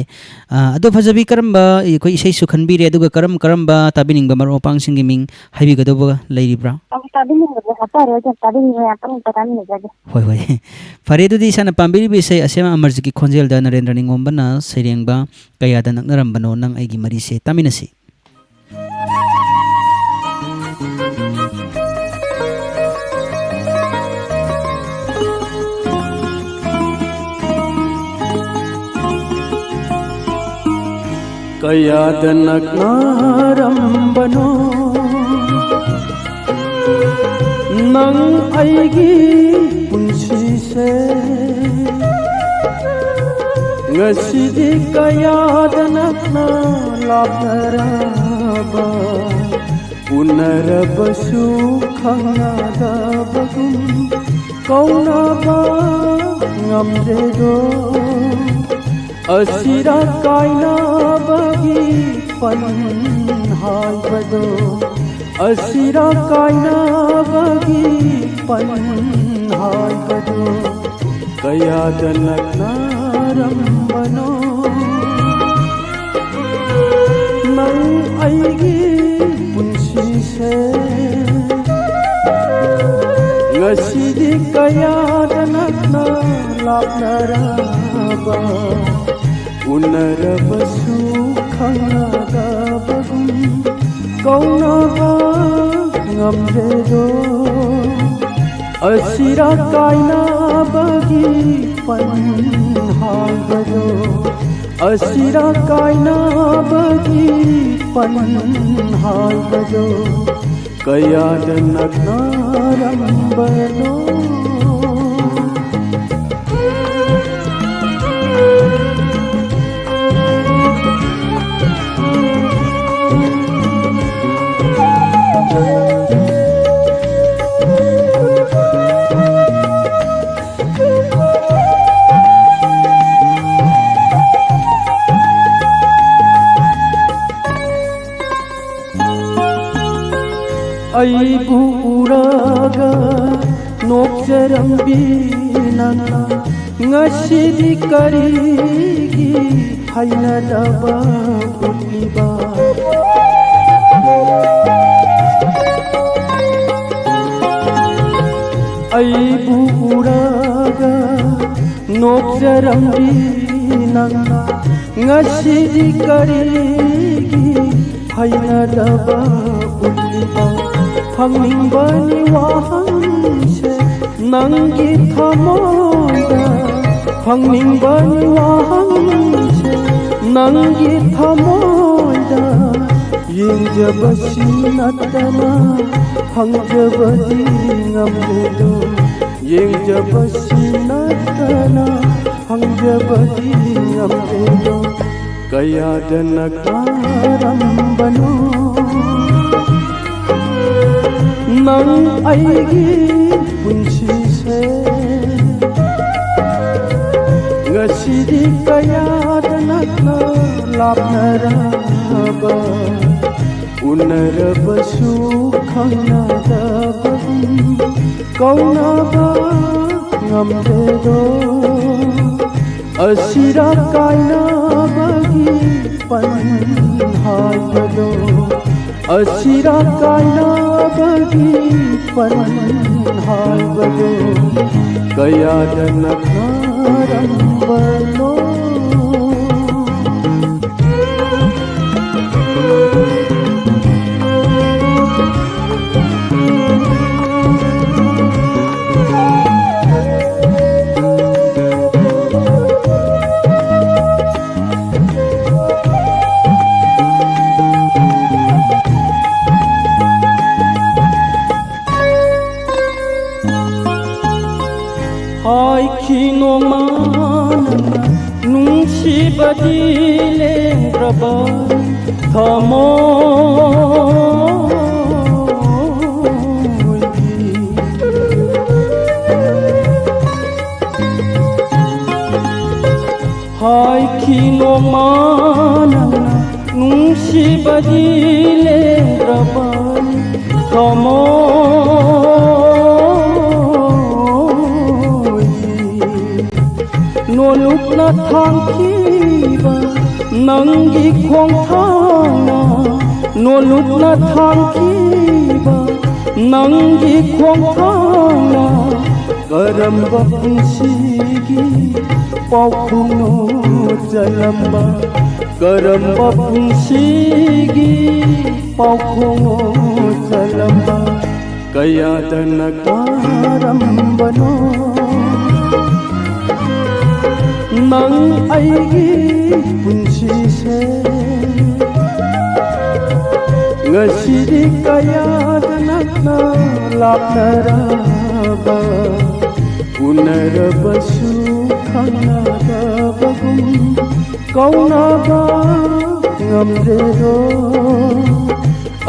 Speaker 2: ado fajabi karam ba koi isai su khanbire aduga karam ba tabining ba maro pang singi ming haibi gadoba leiribra hoi hoi fare dudi sana pambiri bi isai asema marjiki khonjel da narendra ningombana sairengba kaya da naknarambano nang aigi mari se taminasi.
Speaker 4: Kaya naknarambano nang aigi punsi se ngasidi kaya naknaraba unarabasu khangadabagum kaunaba ngamdedo asira kaina bagi panhai bado asira kaina bagi panhai bado kaya naknarambano nang aigi punsi se ngasidi kaya naknaraba unarabasu khangadabagum kaunaba ngamdedo asira kaina bagi panhai bado asira kaina bagi panhai bado kaya naknarambano. Aibu uraga nokjarambi nana ngasidi karigi haina daba putliba aibu uraga nokjarambi nana ngasidi karigi haina daba putliba Hangingbani wahangse nangi thamoda Hangingbani wahangse nangi thamoda Yengjabasi natana hangjabadi ngamdedo Yengjabasi natana hangjabadi ngamdedo Kaya naknarambano nang aigi punsi se ngasidi kaya naknaraba unarabasu khangadabagum kaunaba ngamdedo asira kaina bagi panhai bado asira kaina bagi panhai bado kaya naknarambano.
Speaker 10: ꯅꯨꯡꯁꯤꯕꯗꯤ ꯂꯦꯡꯗ꯭ꯔꯕ ꯊꯃꯣꯏꯒꯤ 하이키노 만나 눈시바디 레라반 터모이 노룩나 탕키바 낭기 콩탕나 노룩나 탕키바 낭기 콩탕나 가람바 분시기 paukhunu jalamba karamba pungsigi paukhunu jalamba kaya danakarambano nang aigi punsi se ngasidi kaya danakna lapnaraba unarabasu Kanagabagum kaunaga ngamrero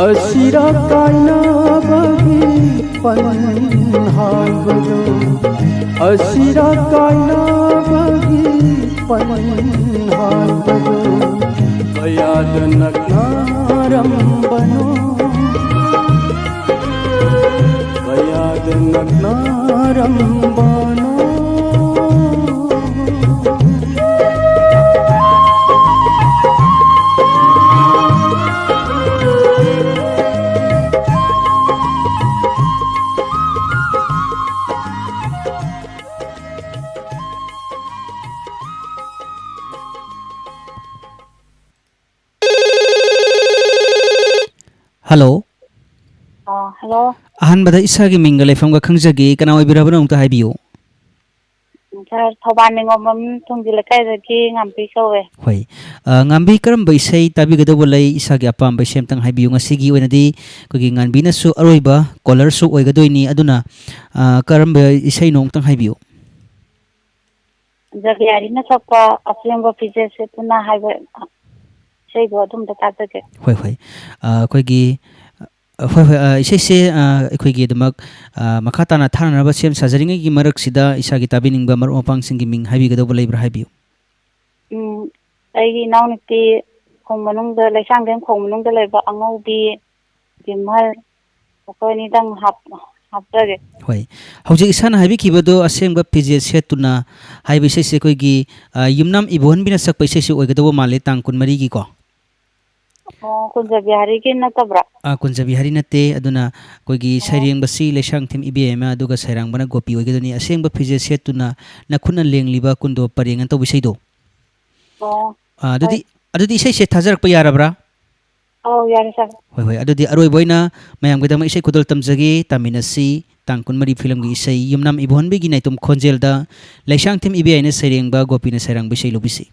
Speaker 10: asira kainabagi panhanbado asira kainabagi panhanbado kayadanaknarambano kayadanaknarambano
Speaker 2: Hello.
Speaker 8: Hello.
Speaker 2: Ahan bada isa gi minga lefam ga khangjagi kana oi birabana ungta haibiyo.
Speaker 8: Sir thoban ngomam thungji lekai gi ngampi sowe.
Speaker 2: Hoi. Ngambi karam bai sei tabi ga dobo lai isa gi apam bai sem tang haibiyo ngasi gi oinadi ko gi nganbi na su aroiba color su oi ga doini aduna karam bai isai nong tang haibiyo.
Speaker 8: Jagi ari na sakpa asyamba pije se tuna haiba sei go dum da ta ke.
Speaker 2: Hoi hoi. Ko gi hoi hoi isai se ko gi damak makata na thana ba sem sajaringa gi marak sida isa gi tabining ba mar opang sing gi ming haibi ga dobo lai bra haibiyo.
Speaker 8: Ai gi naw ni khong manung da laisang dem khong manung da leba angau bi bimal ko ni dang hap haptage.
Speaker 2: Hoi. Hauji isana haibi kibado asem ga pije setuna haibi se se ko gi yumnam ibon bina sak paise se oi ga dobo male tang kun mari gi ko.
Speaker 8: Kunja bihari ki na tabra.
Speaker 2: Kunja bihari nate aduna koigi saireng basi lesang thim ibema aduga sairang bana gopi oi gaduni aseng ba pije setuna na khuna lengliba kundo parengan to bisai do. Adudi isai se thajarak pa yarabra.
Speaker 8: Yare sir.
Speaker 2: Hoi hoi adudi aroi boina mayam gadama isai kudol tamjagi taminasi tangkun mari film gi isai yumnam ibon begi naitum khonjel da lesang thim ibena saireng ba gopi na sairang bisai lobisi.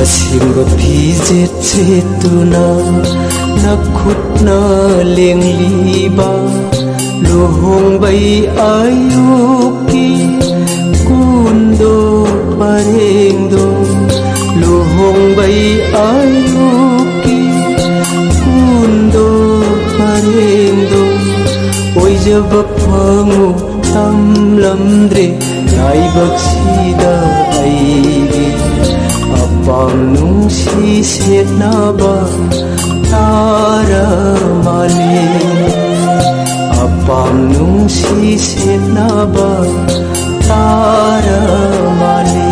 Speaker 4: Simba pijit setuna nakhutna lengliba lohong bai ayuki kundo parengdo lohong bai ayuki kundo parengdo oi jaba phangu tamlamdre naibak sida aigi apam nungsi setnaba taramale apam nungsi setnaba taramale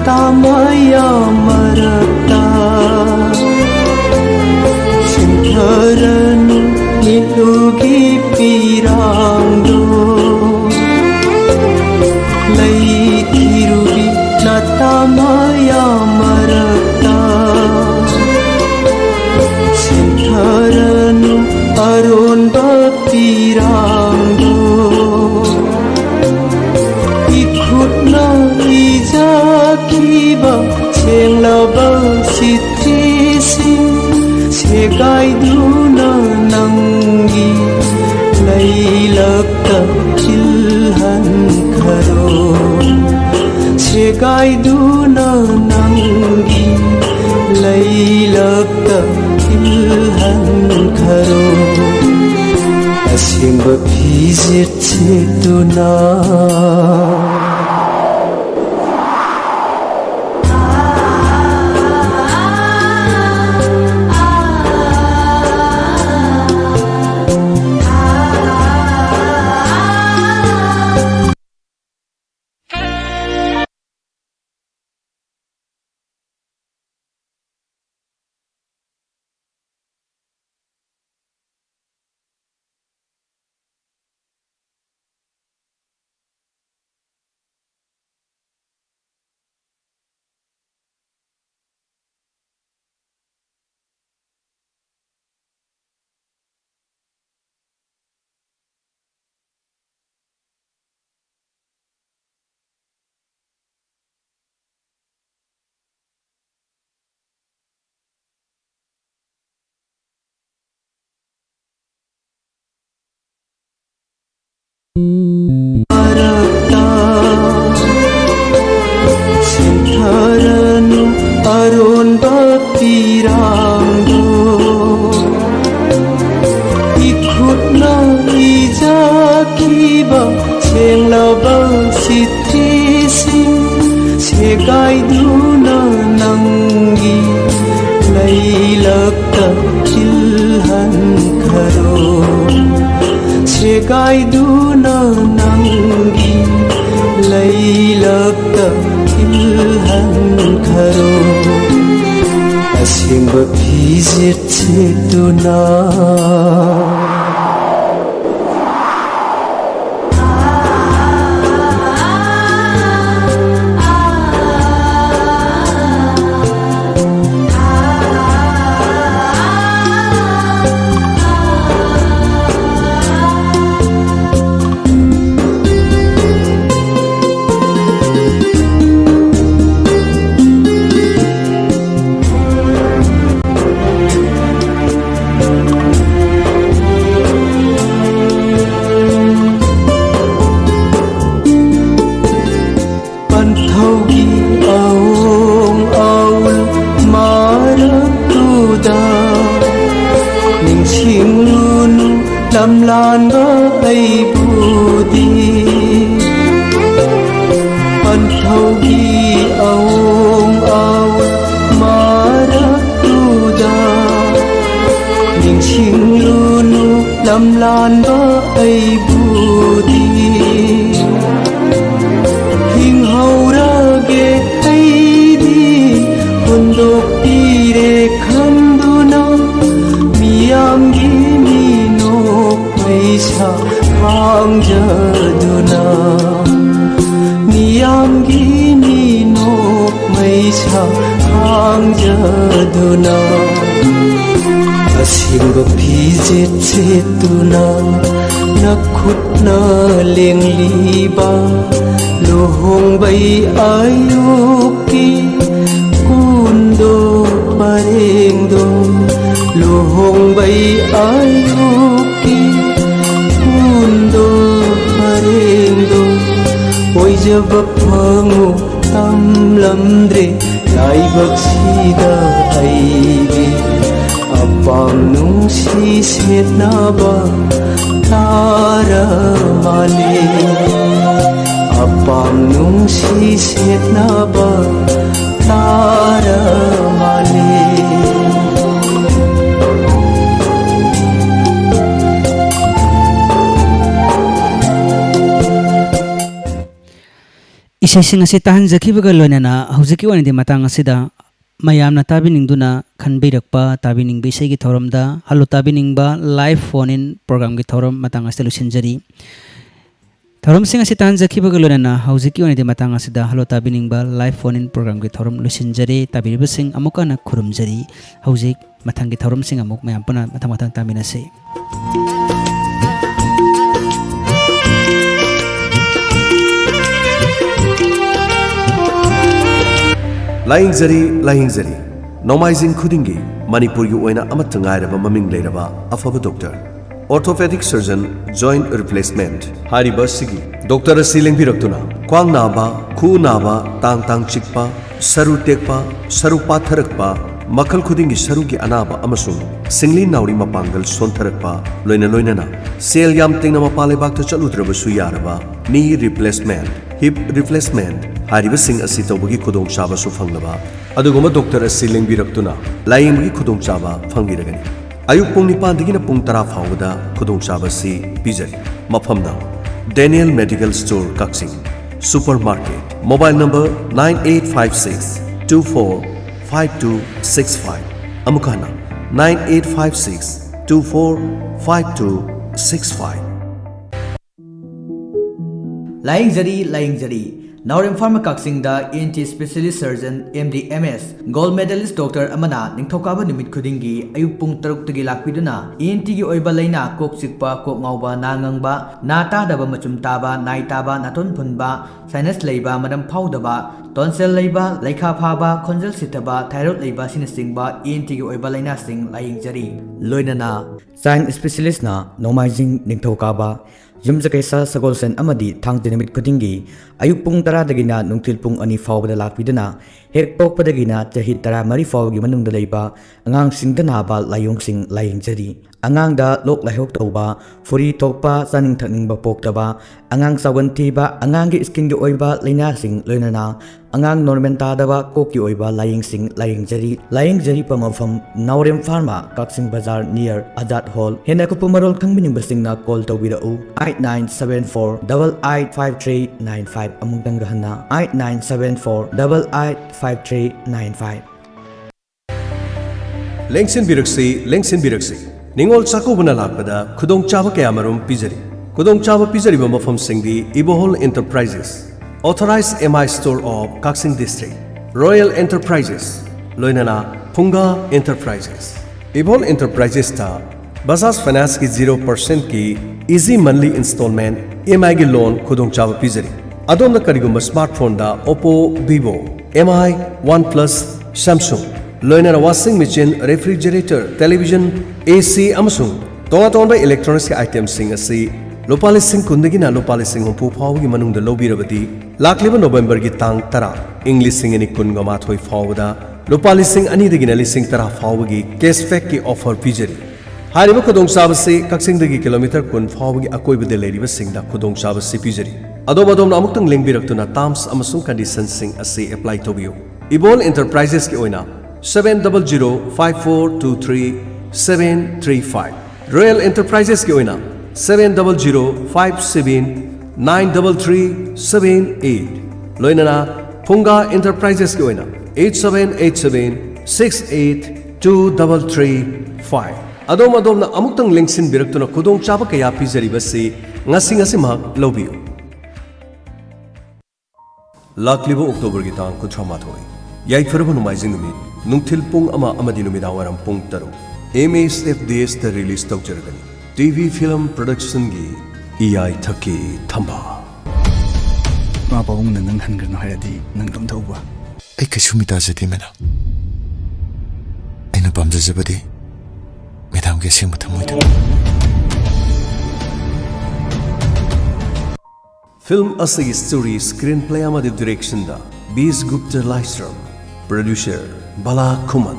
Speaker 4: tamaya marata Sinharanu nilugi pirangdo Lai irubi na tamaya marata Sinharanu aron bapirangdo Ikut na ijakiba Senglaba sitrisi Segai duna nangi Lailakta kilhan karo Segai duna nangi Lailakta kilhan karo Asimba pizit setuna Marata Sinharanu aron bapirangdo Ikut na ijakiba Senglaba sitrisi Segai duna nangi Lailakta kilhan karo Segai duna nangi Lailakta kilhan karo Asimba pizit setuna Lamlan ba ay budi Pantawgi awong awang maratuda Ningsing lunu lamlan ba ay budi Hinghaurage ay di Bundok pire kanduna Miyam gimino Maisa hangjaduna Miyam gimino Maisa hangjaduna Asimba pizit setuna Nakutna lengliba Lohong bay ayuki Kundo parengdo Lohong bay ayuki Kundo parengdo Oy jaba pangu tamlamdre Laibag sida aygi Apam nungsi setnaba Tara mali Apam nungsi setnaba Tara mali
Speaker 2: Isasing asi tahan zakibaga loinana haujuki wanidi matang asida mayamna tabiningduna khanbeirakpa tabiningbe isagi thoramda halo tabiningba live phone in program gi thoram matang asida lusinjari thoram sing asi tahan zakibaga loinana haujuki wanidi matang asida halo tabiningba live phone in program gi thoram lusinjari tabiriba sing amukana khurumjari haujik mathangi thoram sing amuk mayam puna matang taminase
Speaker 11: ꯂꯥꯏꯌꯦꯡꯖꯔꯤ ꯅꯣꯡꯃꯥꯏꯖꯤꯡ ꯈꯨꯗꯤꯡꯒꯤ ꯃꯅꯤꯄꯨꯔꯒꯤ ꯑꯣꯏꯅ ꯑꯃꯠꯇ ꯉꯥꯏꯔꯕ ꯃꯃꯤꯡ ꯂꯩꯔꯕ ꯑꯐꯕ doctor ꯑꯣꯔꯊꯣꯄꯦꯗꯤꯛ surgeon joint ꯔꯤꯄ꯭ꯂꯦꯁꯃꯦꯟꯠ ꯍꯥꯏꯔꯤꯕ ꯑꯁꯤꯒꯤ ꯗꯣꯛꯇꯔ ꯑꯁꯤ ꯂꯦꯡꯕꯤꯔꯛꯇꯨꯅ ꯈ꯭ꯋꯥꯡ ꯅꯥꯕ ꯈꯨ ꯅꯥꯕ ꯇꯥꯡ ꯆꯤꯛꯄ ꯁꯔꯨ ꯇꯦꯛꯄ ꯁꯔꯨ ꯄꯥꯊꯔꯛꯄ ꯃꯈꯜ ꯈꯨꯗꯤꯡꯒꯤ ꯁꯔꯨꯒꯤ ꯑꯅꯥꯕ ꯑꯃꯁꯨꯡ ꯁꯤꯡꯂꯤ ꯅꯥꯎꯔꯤ ꯃꯄꯥꯡꯒꯜ ꯁꯣꯟꯊꯔꯛꯄ ꯂꯣꯏꯅꯅ ꯁꯦꯜ ꯌꯥꯝ ꯇꯤꯡꯅ ꯃꯄꯥꯟ ꯂꯩꯕꯥꯛꯇ ꯆꯠꯂꯨꯗ꯭ꯔꯕꯁꯨ ꯌꯥꯔꯕ ꯅꯤ ꯔꯤꯄ꯭ꯂꯦꯁꯃꯦꯟꯠ ꯍꯤꯞ ꯔꯤꯄ꯭ꯂꯦꯁꯃꯦꯟꯠ ꯍꯥꯏꯔꯤꯕꯁꯤꯡ ꯑꯁꯤ ꯇꯧꯕꯒꯤ ꯈꯨꯗꯣꯡꯆꯥꯕꯁꯨ ꯐꯪꯂꯕ ꯑꯗꯨꯒꯨꯝꯕ ꯗꯣꯛꯇꯔ ꯑꯁꯤ ꯂꯦꯡꯕꯤꯔꯛꯇꯨꯅ ꯂꯥꯌꯦꯡꯕꯒꯤ ꯈꯨꯗꯣꯡꯆꯥꯕ ꯐꯪꯕꯤꯔꯒꯅꯤ ꯑꯌꯨꯛ ꯄꯨꯡ 9ꯗꯒꯤꯅ ꯄꯨꯡ 10 ꯐꯥꯎꯕꯗ ꯈꯨꯗꯣꯡꯆꯥꯕ ꯑꯁꯤ ꯄꯤꯖꯔꯤ ꯃꯐꯝꯅ ꯗꯦꯅꯤꯌꯦꯜ ꯃꯦꯗꯤꯀꯦꯜ ꯁ꯭ꯇꯣꯔ ꯀꯛꯆꯤꯡ ꯁꯨꯄꯔ ꯃꯥꯔꯀꯦꯠ ꯃꯣꯕꯥꯏꯜ ꯅꯝꯕꯔ 9856245265 ꯑꯃꯨꯛ ꯍꯟꯅ 9856245265
Speaker 12: ꯂꯥꯌꯦꯡꯖꯔꯤ Naurim Pharma Kaksingda ENT Specialist Surgeon MD MS Gold Medalist Doctor Amana Ningthokaba Numit Khudingi Ayuk Pung Taruk Tagi Lakpiduna ENT gi oiba laina kok sikpa kok ngauba na ngangba na tadaba machum taba nai taba naton phunba sinus leiba madam phaudaba tonsil leiba leikha phaba khonjal sitaba thyroid leiba sinisingba ENT gi oiba laina sing layengjari loinana sign specialist na nomaijing ningthokaba Yumzakaisa Sagolsen Amadi Tang Dinamit Kudingi Ayuk Pung Taradagina Nungtil Pung Ani Fawda Lakpidana Hek Pok Padagina Tahit Tara Mari Fawgi Manung Dalaiba Angang Sing Danaba Layong Sing Laying Jari Angang da Lok Lahok Tauba Furi Tokpa Saning Taning Bapok Taba Angang Sawan Tiba Angang Skin Gi Oiba Lina Sing Loinana Angang Normenta Daba Koki Oiba Laying Sing Laying Jari Pamafam Naurim Pharma Kaksing Bazar near Adat Hall Henakupumarol Kangbining Basingna Call Tawirau 8974885395 among danggahana 8974885395
Speaker 11: Lengsin Biraksi Ningol Sakubana Lakpada Kudong Chava Kayamarum Pizari Kudong Chava Pizari Mafam Singdi Ibohol Enterprises Authorized MI Store of Kaksing District Royal Enterprises Loinana Punga Enterprises Ibohol Enterprises Ta Bajaj Finance ki 0% ki easy monthly installment EMI ki loan khudong chava pizari adom na karigumba smartphone da Oppo Vivo MI OnePlus Samsung loinara washing machine refrigerator television AC amasung tonga electronics ki items sing asi lopali sing kundagi na lopali sing humpu phawgi manung da lobirabadi lakliba November ki tang 10 English sing ani kunga mathoi phawda lopali sing ani dagi na lising 10 phawgi cashback ki offer pizari Hariba Kudong Sabasi, Kaksingdagi kilometer kun fawagi akoy bide leriba singda Kudong Sabasi pizari. Adom namutang lingbirakuna terms amasung conditions sing asi apply to you. Ibol Enterprises ki oina 7005423 Royal Enterprises ki oina 700579338 Loinana Punga Enterprises ki oina 8787682335 Adom na amuktang lengsin biraktuna kudong chaba kaya pizari basi ngasi mahak lobiyo. Laklibo October gitang kutramathoi. Yai farba numaijing numit nungtil pung ama amadi numidawaram pung taro. MSFDS the release tawjaragani. TV film production gi EI thaki thamba.
Speaker 9: Ma pawong nang hangan hayadi nang damdawba. Ay kasumita sa timena. Ay napamjajabadi. Madam guessing matamoy.
Speaker 11: Film asigi story screenplay amadi direction da Bees Gupta Lystrom producer Bala Kuman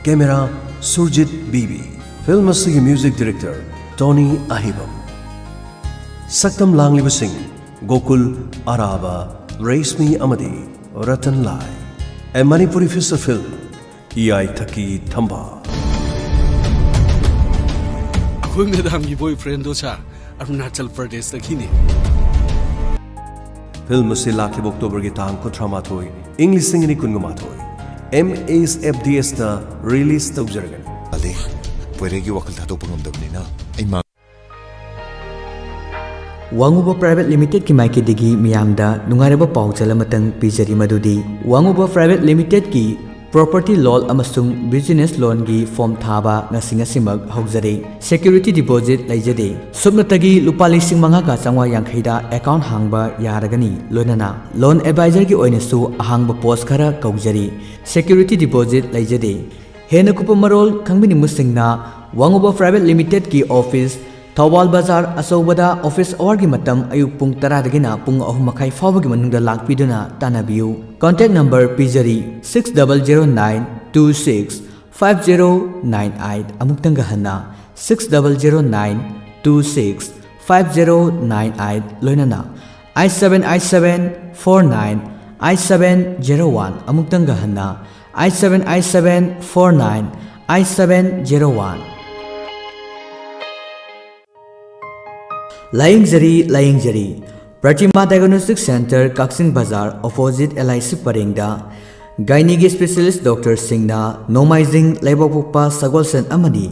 Speaker 11: camera Surjit Bibi film asigi music director Tony Ahibam Saktam Langliba Singh Gokul Araba Resmi Amadi Ratan Lai a Manipuri feature film EI Thaki Thamba
Speaker 13: Akoy madam ki boyfriend do sa Arunachal Pradesh da kini
Speaker 11: film से लाखिब October की तांग कुथ्रामाथोई English सिंगनी कुनगुमाथोई MASFDS दा release तौजरगन
Speaker 9: अले पोरेगी वकल थातो पंगमदबनिना इमा
Speaker 12: वांगुबा private limited की माइकेदगी मियामदा नुंगारेबा पाउचल Matang पिजरी मदुदी वांगुबा private limited की property loan अमसुंग business loan की form थाबा नसिंगसिमग हौजरे security deposit लैजदे सुबनतगी लुपा लिसिंग मंगा का चंगवा यांखैदा अकाउंट हांगबा यारगनी लोनना लोन एडवाइजर की ओइनसु अहांगबा पोस्ट खरा कौजरी सिक्योरिटी डिपॉजिट लैजदे हेन कुप मरोल खंगबिनी मुसिंगना वांगुबा प्राइवेट लिमिटेड की ऑफिस थौबाल बाजार असौबदा ऑफिस आवर की मतम अयुक पुंग 10 दगिना पुंग 3 मखाई फावगी मनुंगदा लाकपिदुना तानाबियु कॉन्टैक्ट नंबर पिजरी 6009265098 अमुक्तंग हन्ना 6009265098 लोइनना I7I749I701 अमुक्तंग हन्ना I7I749I701 लाइंगजरी प्रतिमा diagnostic centre Kakching Bazar opposite LIC परेंगदा गायनीगी specialist doctor सिंगना नोमाइजिंग लेबोपुपा सगोलसन अमनी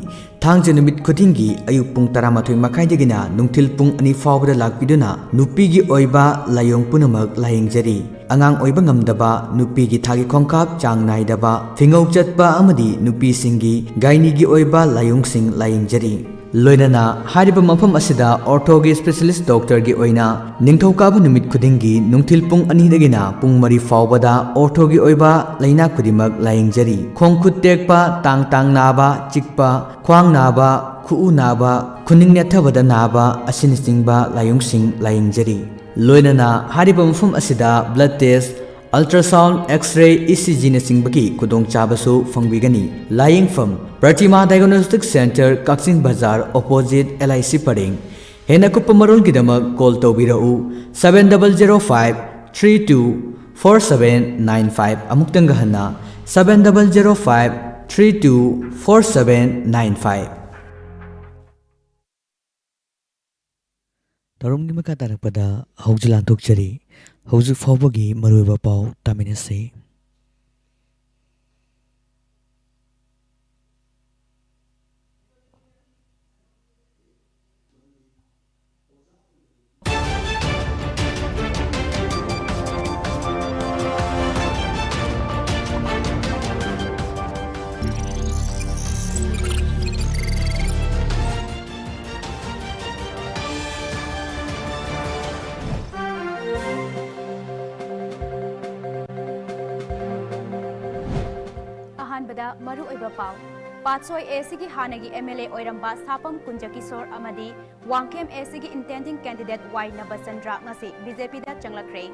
Speaker 12: थांगजे नुमित खुदिंगी अयुक पुंग 13 मखाइदगिना नुंगथिल पुंग 2 फावबदा लाकपिदुना नुपीगी ओइबा लायोंग पुनमक लाइंगजरी अंगांग ओइबा ngamdaba नुपीगी थागी खोंकाप चांग नाइदबा फिंगौ चटपा अमदी नुपी सिंगी गायनीगी ओइबा लायोंग सिंग लाइंगजरी लोइनना हारिबा मफम असिदा ऑर्थोगी स्पेशलिस्ट डॉक्टर की ओइना निंगथौकाब नुमित खुदिंगी नुंगथिल पुंग 2 दगिना पुंग 3 फावबदा ऑर्थोगी ओइबा लाइना खुदिमक लाइंगजरी खोंग खुद तेकपा तांग तांग नाबा चिकपा ख्वांग नाबा खुउ नाबा खुनिंग नेथबदा नाबा असिनसिंगबा लायोंगसिंग लाइंगजरी लोइनना हारिबा मफम असिदा blood test ultrasound X ray ECG नसिंगबकी खुदोंग चाबसु फंगबिगनी लाइंगफम Pratima diagnostic centre Kakching Bazar opposite LIC परेंग हेना कुप मरोल गिदमक कॉल तौबिरउ 7005324795 अमुक्तंग हन्ना 7005324795 तरुमगी मका तारकपदा हौजलान थोकचरी हौजु फावबगी मरुइबा पाउ तामिनसे
Speaker 13: मरु ओइबा पाउ पाचोय AC की हानगी MLA ओइरंबा सापम कुंजकिशोर अमदी वांकेम AC की intending candidate Y Nabachandra ngasi BJP दा चंगलखरे